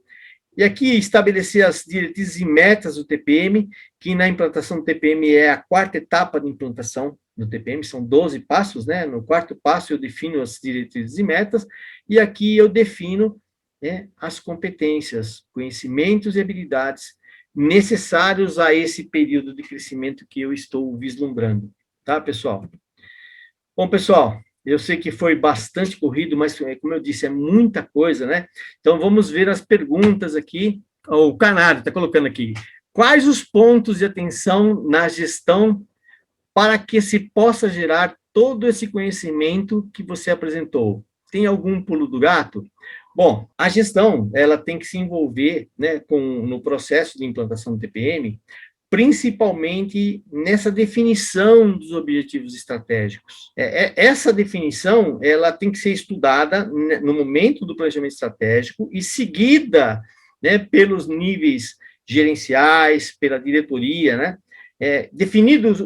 e aqui estabelecer as diretrizes e metas do TPM, que na implantação do TPM é a quarta etapa de implantação do TPM, são 12 passos, né? No quarto passo eu defino as diretrizes e metas, e aqui eu defino, né, as competências, conhecimentos e habilidades necessários a esse período de crescimento que eu estou vislumbrando, tá, pessoal? Bom, pessoal, eu sei que foi bastante corrido, mas, como eu disse, é muita coisa, né? Então, vamos ver as perguntas aqui. O Canário está colocando aqui. Quais os pontos de atenção na gestão para que se possa gerar todo esse conhecimento que você apresentou? Tem algum pulo do gato? Bom, a gestão, ela tem que se envolver, né, no processo de implantação do TPM, principalmente nessa definição dos objetivos estratégicos. Essa definição, ela tem que ser estudada, né, no momento do planejamento estratégico e seguida, né, pelos níveis gerenciais, pela diretoria, né, definidos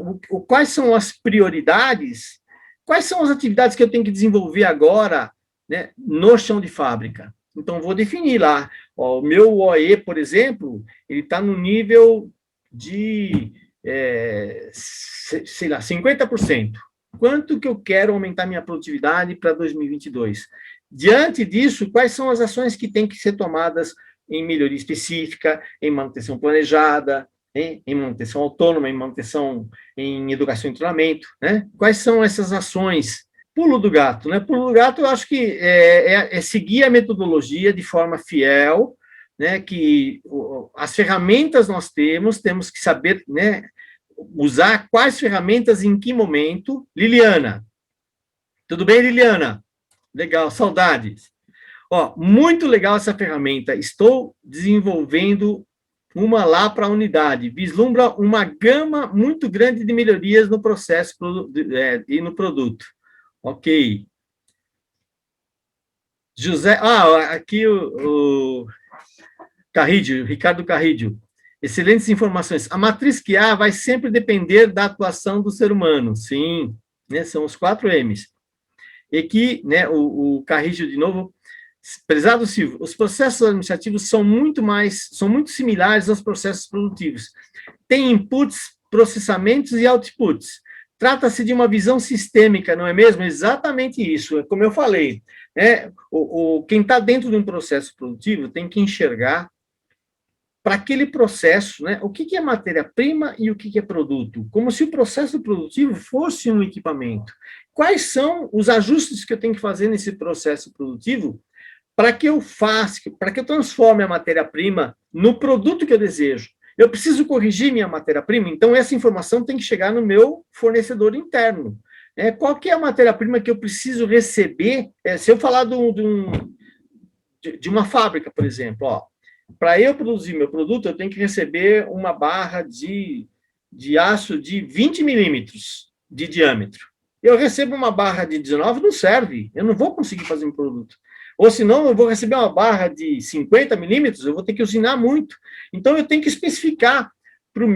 quais são as prioridades, quais são as atividades que eu tenho que desenvolver agora, né, no chão de fábrica. Então, vou definir lá. Ó, o meu OE, por exemplo, ele está no nível de, sei lá, 50%. Quanto que eu quero aumentar minha produtividade para 2022? Diante disso, quais são as ações que têm que ser tomadas em melhoria específica, em manutenção planejada, em manutenção autônoma, em manutenção em educação e treinamento, né? Quais são essas ações? Pulo do gato, né? Pulo do gato, eu acho que é seguir a metodologia de forma fiel, né, que as ferramentas nós temos que saber, né, usar quais ferramentas em que momento. Liliana, tudo bem, Liliana? Legal, saudades. Ó, muito legal essa ferramenta, estou desenvolvendo uma lá para a unidade, vislumbra uma gama muito grande de melhorias no processo e no produto. Ok. José, aqui o Carrídio, Ricardo Carrídio. Excelentes informações. A matriz QA vai sempre depender da atuação do ser humano. Sim, né, são os 4 M's. E que, né, o Carrídio, de novo, prezado Silvio, os processos administrativos são muito similares aos processos produtivos. Tem inputs, processamentos e outputs. Trata-se de uma visão sistêmica, não é mesmo? Exatamente isso. Como eu falei, né, quem está dentro de um processo produtivo tem que enxergar para aquele processo, né, o que é matéria-prima e o que é produto, como se o processo produtivo fosse um equipamento. Quais são os ajustes que eu tenho que fazer nesse processo produtivo para que eu faça, para que eu transforme a matéria-prima no produto que eu desejo? Eu preciso corrigir minha matéria-prima, então essa informação tem que chegar no meu fornecedor interno. Qual que é a matéria-prima que eu preciso receber? Se eu falar de uma fábrica, por exemplo, ó, para eu produzir meu produto, eu tenho que receber uma barra de aço de 20 milímetros de diâmetro. Eu recebo uma barra de 19, não serve. Eu não vou conseguir fazer um produto. Ou senão, eu vou receber uma barra de 50 milímetros, eu vou ter que usinar muito. Então, eu tenho que especificar para o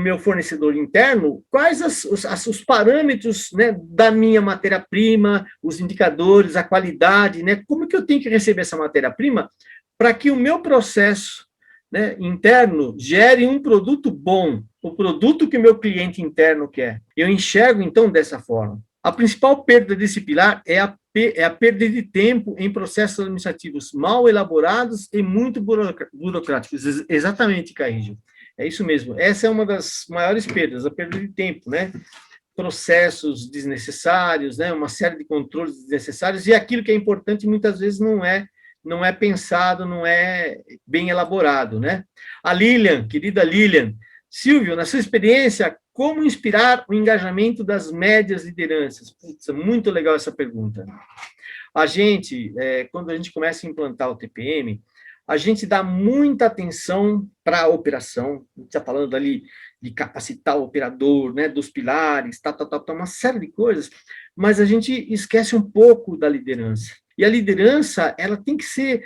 meu fornecedor interno quais os parâmetros, né, da minha matéria-prima, os indicadores, a qualidade, né, como que eu tenho que receber essa matéria-prima para que o meu processo, né, interno gere um produto bom, o produto que o meu cliente interno quer. Eu enxergo, então, dessa forma. A principal perda desse pilar é a perda de tempo em processos administrativos mal elaborados e muito burocráticos. Exatamente, Carrijo. É isso mesmo. Essa é uma das maiores perdas, a perda de tempo, né? Processos desnecessários, né? Uma série de controles desnecessários, e aquilo que é importante muitas vezes não é pensado, não é bem elaborado, né? A Lilian, querida Lilian, Silvio, na sua experiência, como inspirar o engajamento das médias lideranças? Putz, muito legal essa pergunta. A gente, quando a gente começa a implantar o TPM, a gente dá muita atenção para a operação, a gente está falando ali de capacitar o operador, né, dos pilares, uma série de coisas, mas a gente esquece um pouco da liderança. E a liderança, ela tem que ser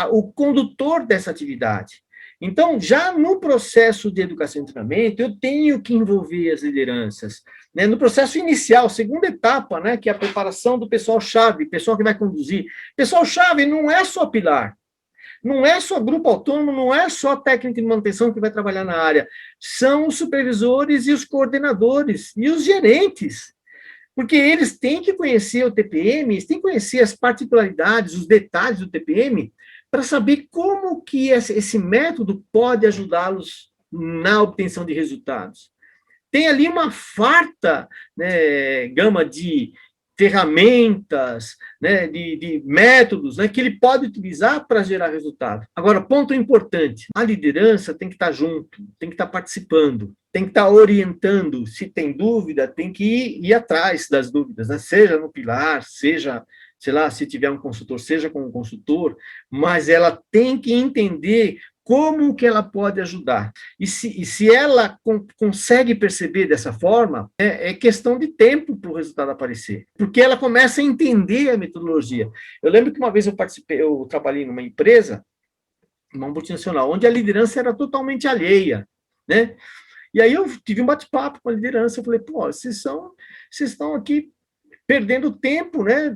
o condutor dessa atividade. Então, já no processo de educação e treinamento, eu tenho que envolver as lideranças, né? No processo inicial, segunda etapa, né, que é a preparação do pessoal-chave, pessoal que vai conduzir. Pessoal-chave não é só pilar, não é só grupo autônomo, não é só técnico de manutenção que vai trabalhar na área, são os supervisores e os coordenadores e os gerentes, porque eles têm que conhecer o TPM, eles têm que conhecer as particularidades, os detalhes do TPM, para saber como que esse método pode ajudá-los na obtenção de resultados. tem ali uma farta, né, gama de ferramentas, né, de métodos, né, que ele pode utilizar para gerar resultado. Agora, ponto importante, a liderança tem que estar junto, tem que estar participando, tem que estar orientando. Se tem dúvida, tem que ir atrás das dúvidas, né? Seja no pilar, seja, sei lá, se tiver um consultor, seja com um consultor, mas ela tem que entender como que ela pode ajudar. E se ela consegue perceber dessa forma, é questão de tempo para o resultado aparecer, porque ela começa a entender a metodologia. Eu lembro que uma vez eu trabalhei numa empresa, uma multinacional, onde a liderança era totalmente alheia, né? E aí eu tive um bate-papo com a liderança, eu falei, pô, vocês estão aqui perdendo tempo, né,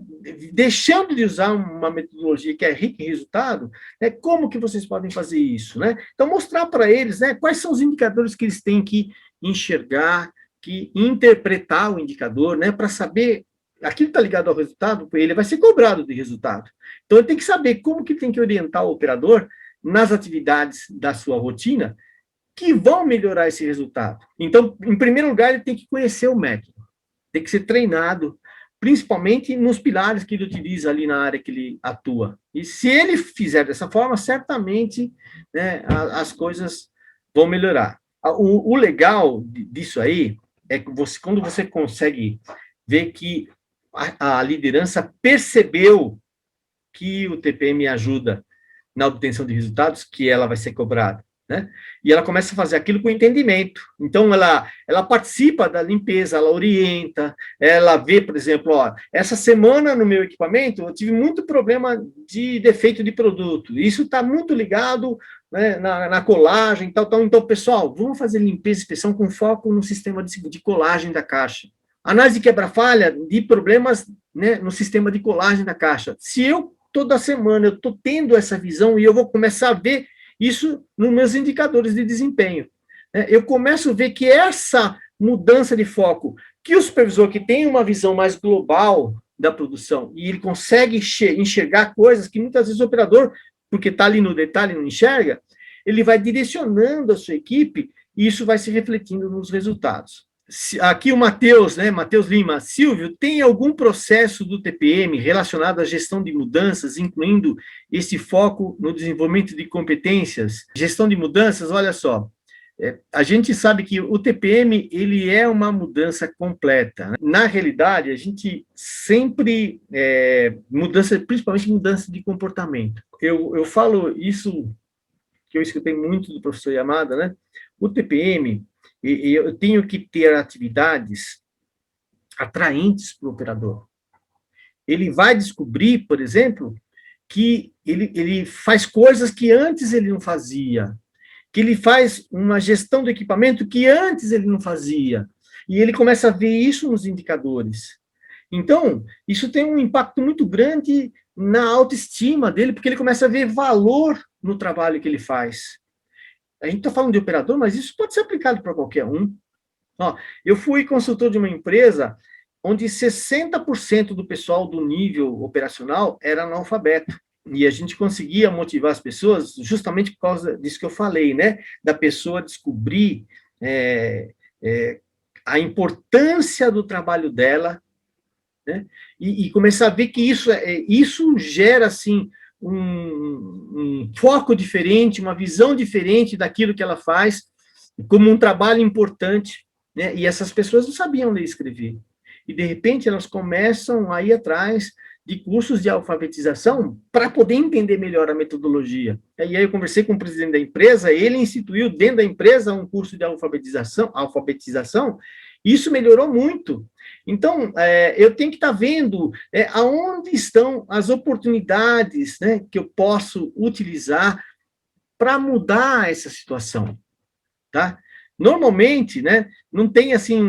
deixando de usar uma metodologia que é rica em resultado, né, como que vocês podem fazer isso, né? Então, mostrar para eles, né, quais são os indicadores que eles têm que enxergar, que interpretar o indicador, né, para saber, aquilo está ligado ao resultado, ele vai ser cobrado de resultado. Então, ele tem que saber como que tem que orientar o operador nas atividades da sua rotina que vão melhorar esse resultado. Então, em primeiro lugar, ele tem que conhecer o método, tem que ser treinado, principalmente nos pilares que ele utiliza ali na área que ele atua. E se ele fizer dessa forma, certamente, né, as coisas vão melhorar. O legal disso aí é que quando você consegue ver que a liderança percebeu que o TPM ajuda na obtenção de resultados, que ela vai ser cobrada, né? E ela começa a fazer aquilo com entendimento. Então, ela participa da limpeza, ela orienta, ela vê, por exemplo, ó, essa semana no meu equipamento eu tive muito problema de defeito de produto. Isso está muito ligado, né, na colagem, tal. Então, pessoal, vamos fazer limpeza e inspeção com foco no sistema de colagem da caixa. Análise de quebra-falha de problemas, né, no sistema de colagem da caixa. Se eu, toda semana, eu estou tendo essa visão e eu vou começar a ver isso nos meus indicadores de desempenho. Eu começo a ver que essa mudança de foco, que o supervisor que tem uma visão mais global da produção, e ele consegue enxergar coisas que muitas vezes o operador, porque está ali no detalhe, não enxerga, ele vai direcionando a sua equipe e isso vai se refletindo nos resultados. Aqui o Matheus, né, Matheus Lima, Silvio, tem algum processo do TPM relacionado à gestão de mudanças, incluindo esse foco no desenvolvimento de competências? Gestão de mudanças, olha só, a gente sabe que o TPM, ele é uma mudança completa, né? Na realidade, a gente sempre, principalmente mudança de comportamento. Eu falo isso, que eu escutei muito do professor Yamada, né? O TPM, e eu tenho que ter atividades atraentes para o operador. Ele vai descobrir, por exemplo, que ele faz coisas que antes ele não fazia, que ele faz uma gestão do equipamento que antes ele não fazia, e ele começa a ver isso nos indicadores. Então, isso tem um impacto muito grande na autoestima dele, porque ele começa a ver valor no trabalho que ele faz. A gente está falando de operador, mas isso pode ser aplicado para qualquer um. Ó, eu fui consultor de uma empresa onde 60% do pessoal do nível operacional era analfabeto. E a gente conseguia motivar as pessoas justamente por causa disso que eu falei, né? Da pessoa descobrir a importância do trabalho dela, né? E começar a ver que isso gera, assim, um foco diferente, uma visão diferente daquilo que ela faz, como um trabalho importante, né? E essas pessoas não sabiam ler e escrever. E, de repente, elas começam a ir atrás de cursos de alfabetização para poder entender melhor a metodologia. E aí eu conversei com o presidente da empresa, ele instituiu dentro da empresa um curso de alfabetização, e isso melhorou muito. Então, eu tenho que estar vendo aonde estão as oportunidades, né, que eu posso utilizar para mudar essa situação, tá? Normalmente, né, não tem, assim,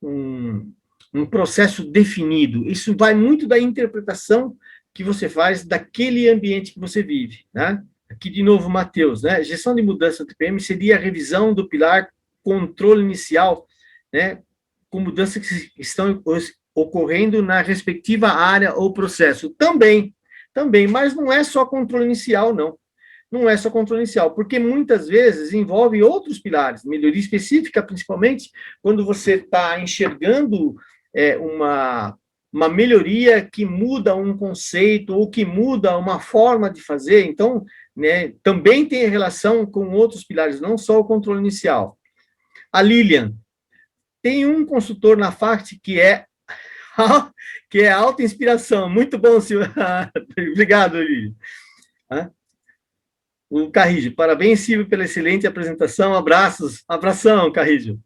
um processo definido. Isso vai muito da interpretação que você faz daquele ambiente que você vive, né? Aqui, de novo, Matheus, né? Gestão de mudança do TPM seria a revisão do pilar controle inicial, né, com mudanças que estão ocorrendo na respectiva área ou processo. Também, mas não é só controle inicial, não. não é só controle inicial, porque muitas vezes envolve outros pilares, melhoria específica, principalmente quando você está enxergando uma melhoria que muda um conceito ou que muda uma forma de fazer. Então, né, também tem relação com outros pilares, não só o controle inicial. A Lilian, tem um consultor na FACT que é alta inspiração. Muito bom, senhor. Obrigado, Lilian. O Carrijo, parabéns, Silvio, pela excelente apresentação. Abração, Carrijo.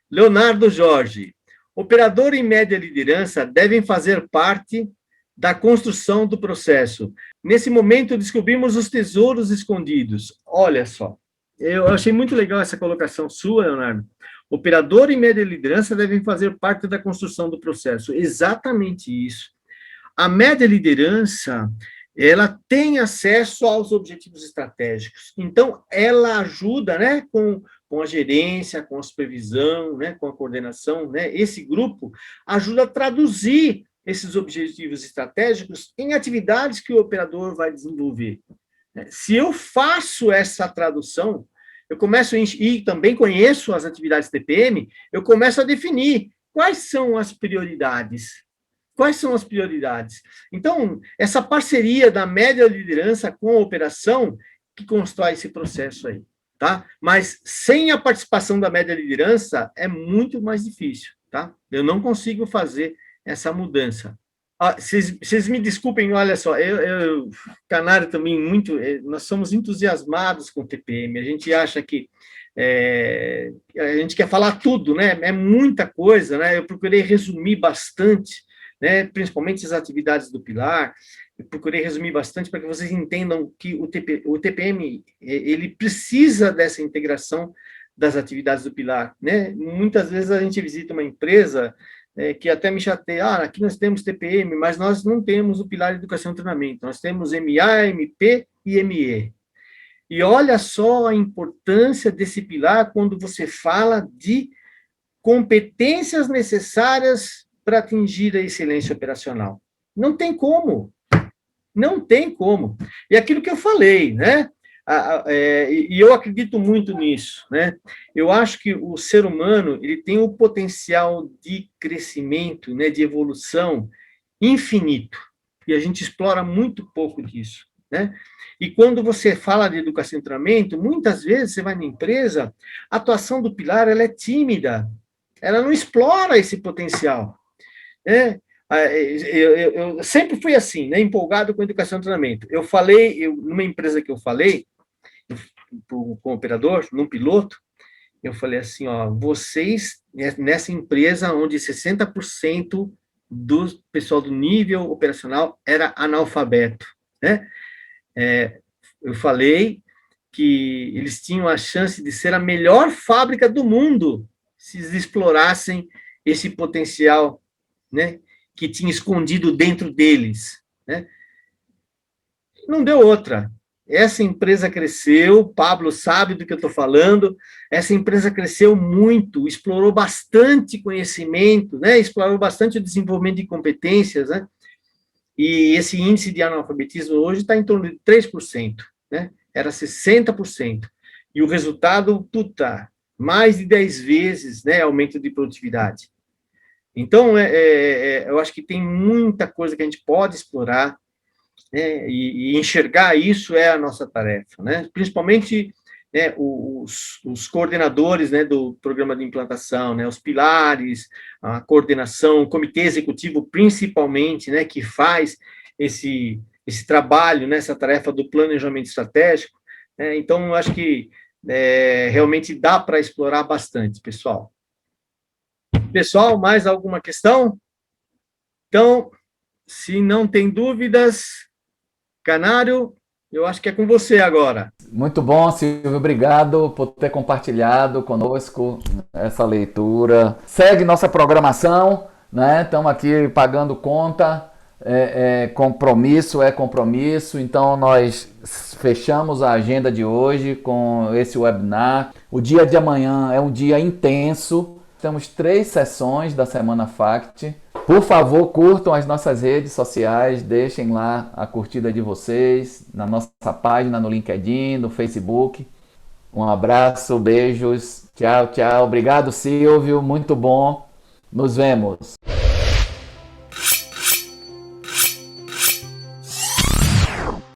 Leonardo Jorge, operador e média liderança devem fazer parte da construção do processo. Nesse momento, descobrimos os tesouros escondidos. Olha só, eu achei muito legal essa colocação sua, Leonardo. Operador e média liderança devem fazer parte da construção do processo. Exatamente isso. A média liderança, ela tem acesso aos objetivos estratégicos. Então, ela ajuda, né, com a gerência, com a supervisão, né, com a coordenação, né, esse grupo ajuda a traduzir esses objetivos estratégicos em atividades que o operador vai desenvolver. Se eu faço essa tradução, eu começo e também conheço as atividades TPM, eu começo a definir quais são as prioridades. Quais são as prioridades? Então, essa parceria da média liderança com a operação que constrói esse processo aí, tá? Mas sem a participação da média liderança é muito mais difícil, tá? Eu não consigo fazer essa mudança. Vocês me desculpem, olha só, Canário também nós somos entusiasmados com o TPM, a gente acha que a gente quer falar tudo, né? É muita coisa, né? Eu procurei resumir bastante, né? Principalmente as atividades do pilar, eu procurei resumir bastante para que vocês entendam que o TPM ele precisa dessa integração das atividades do pilar, né? Muitas vezes a gente visita uma empresa que até me chateia, aqui nós temos TPM, mas nós não temos o pilar de educação e treinamento, nós temos MA, MP e ME. E olha só a importância desse pilar quando você fala de competências necessárias para atingir a excelência operacional. Não tem como. Não tem como. E aquilo que eu falei, né? E eu acredito muito nisso, né? Eu acho que o ser humano ele tem um potencial de crescimento, né, de evolução infinito, e a gente explora muito pouco disso, né? E quando você fala de educação e treinamento, muitas vezes você vai na empresa, a atuação do pilar ela é tímida, ela não explora esse potencial, né? Eu sempre fui assim, né, empolgado com educação e treinamento. Numa empresa que eu falei, com o operador, num piloto, eu falei assim, vocês, nessa empresa onde 60% do pessoal do nível operacional era analfabeto, né? Eu falei que eles tinham a chance de ser a melhor fábrica do mundo se eles explorassem esse potencial, né, que tinha escondido dentro deles, né? Não deu outra. Essa empresa cresceu, Pablo sabe do que eu estou falando, essa empresa cresceu muito, explorou bastante conhecimento, né? Explorou bastante o desenvolvimento de competências, né? E esse índice de analfabetismo hoje está em torno de 3%, né? Era 60%. E o resultado, mais de 10 vezes, né, aumento de produtividade. Então, eu acho que tem muita coisa que a gente pode explorar, né, e enxergar isso é a nossa tarefa, né? Principalmente, né, os coordenadores, né, do programa de implantação, né, os pilares, a coordenação, o comitê executivo, principalmente, né, que faz esse trabalho, né, essa tarefa do planejamento estratégico, né? Então, eu acho que realmente dá para explorar bastante, pessoal. Pessoal, mais alguma questão? Então, se não tem dúvidas, Canário, eu acho que é com você agora. Muito bom, Silvio. Obrigado por ter compartilhado conosco essa leitura. Segue nossa programação, né? Estamos aqui pagando conta. Compromisso é compromisso. Então, nós fechamos a agenda de hoje com esse webinar. O dia de amanhã é um dia intenso. Temos 3 sessões da Semana FACT. Por favor, curtam as nossas redes sociais, deixem lá a curtida de vocês na nossa página no LinkedIn, no Facebook. Um abraço, beijos, tchau, tchau. Obrigado, Silvio, muito bom. Nos vemos.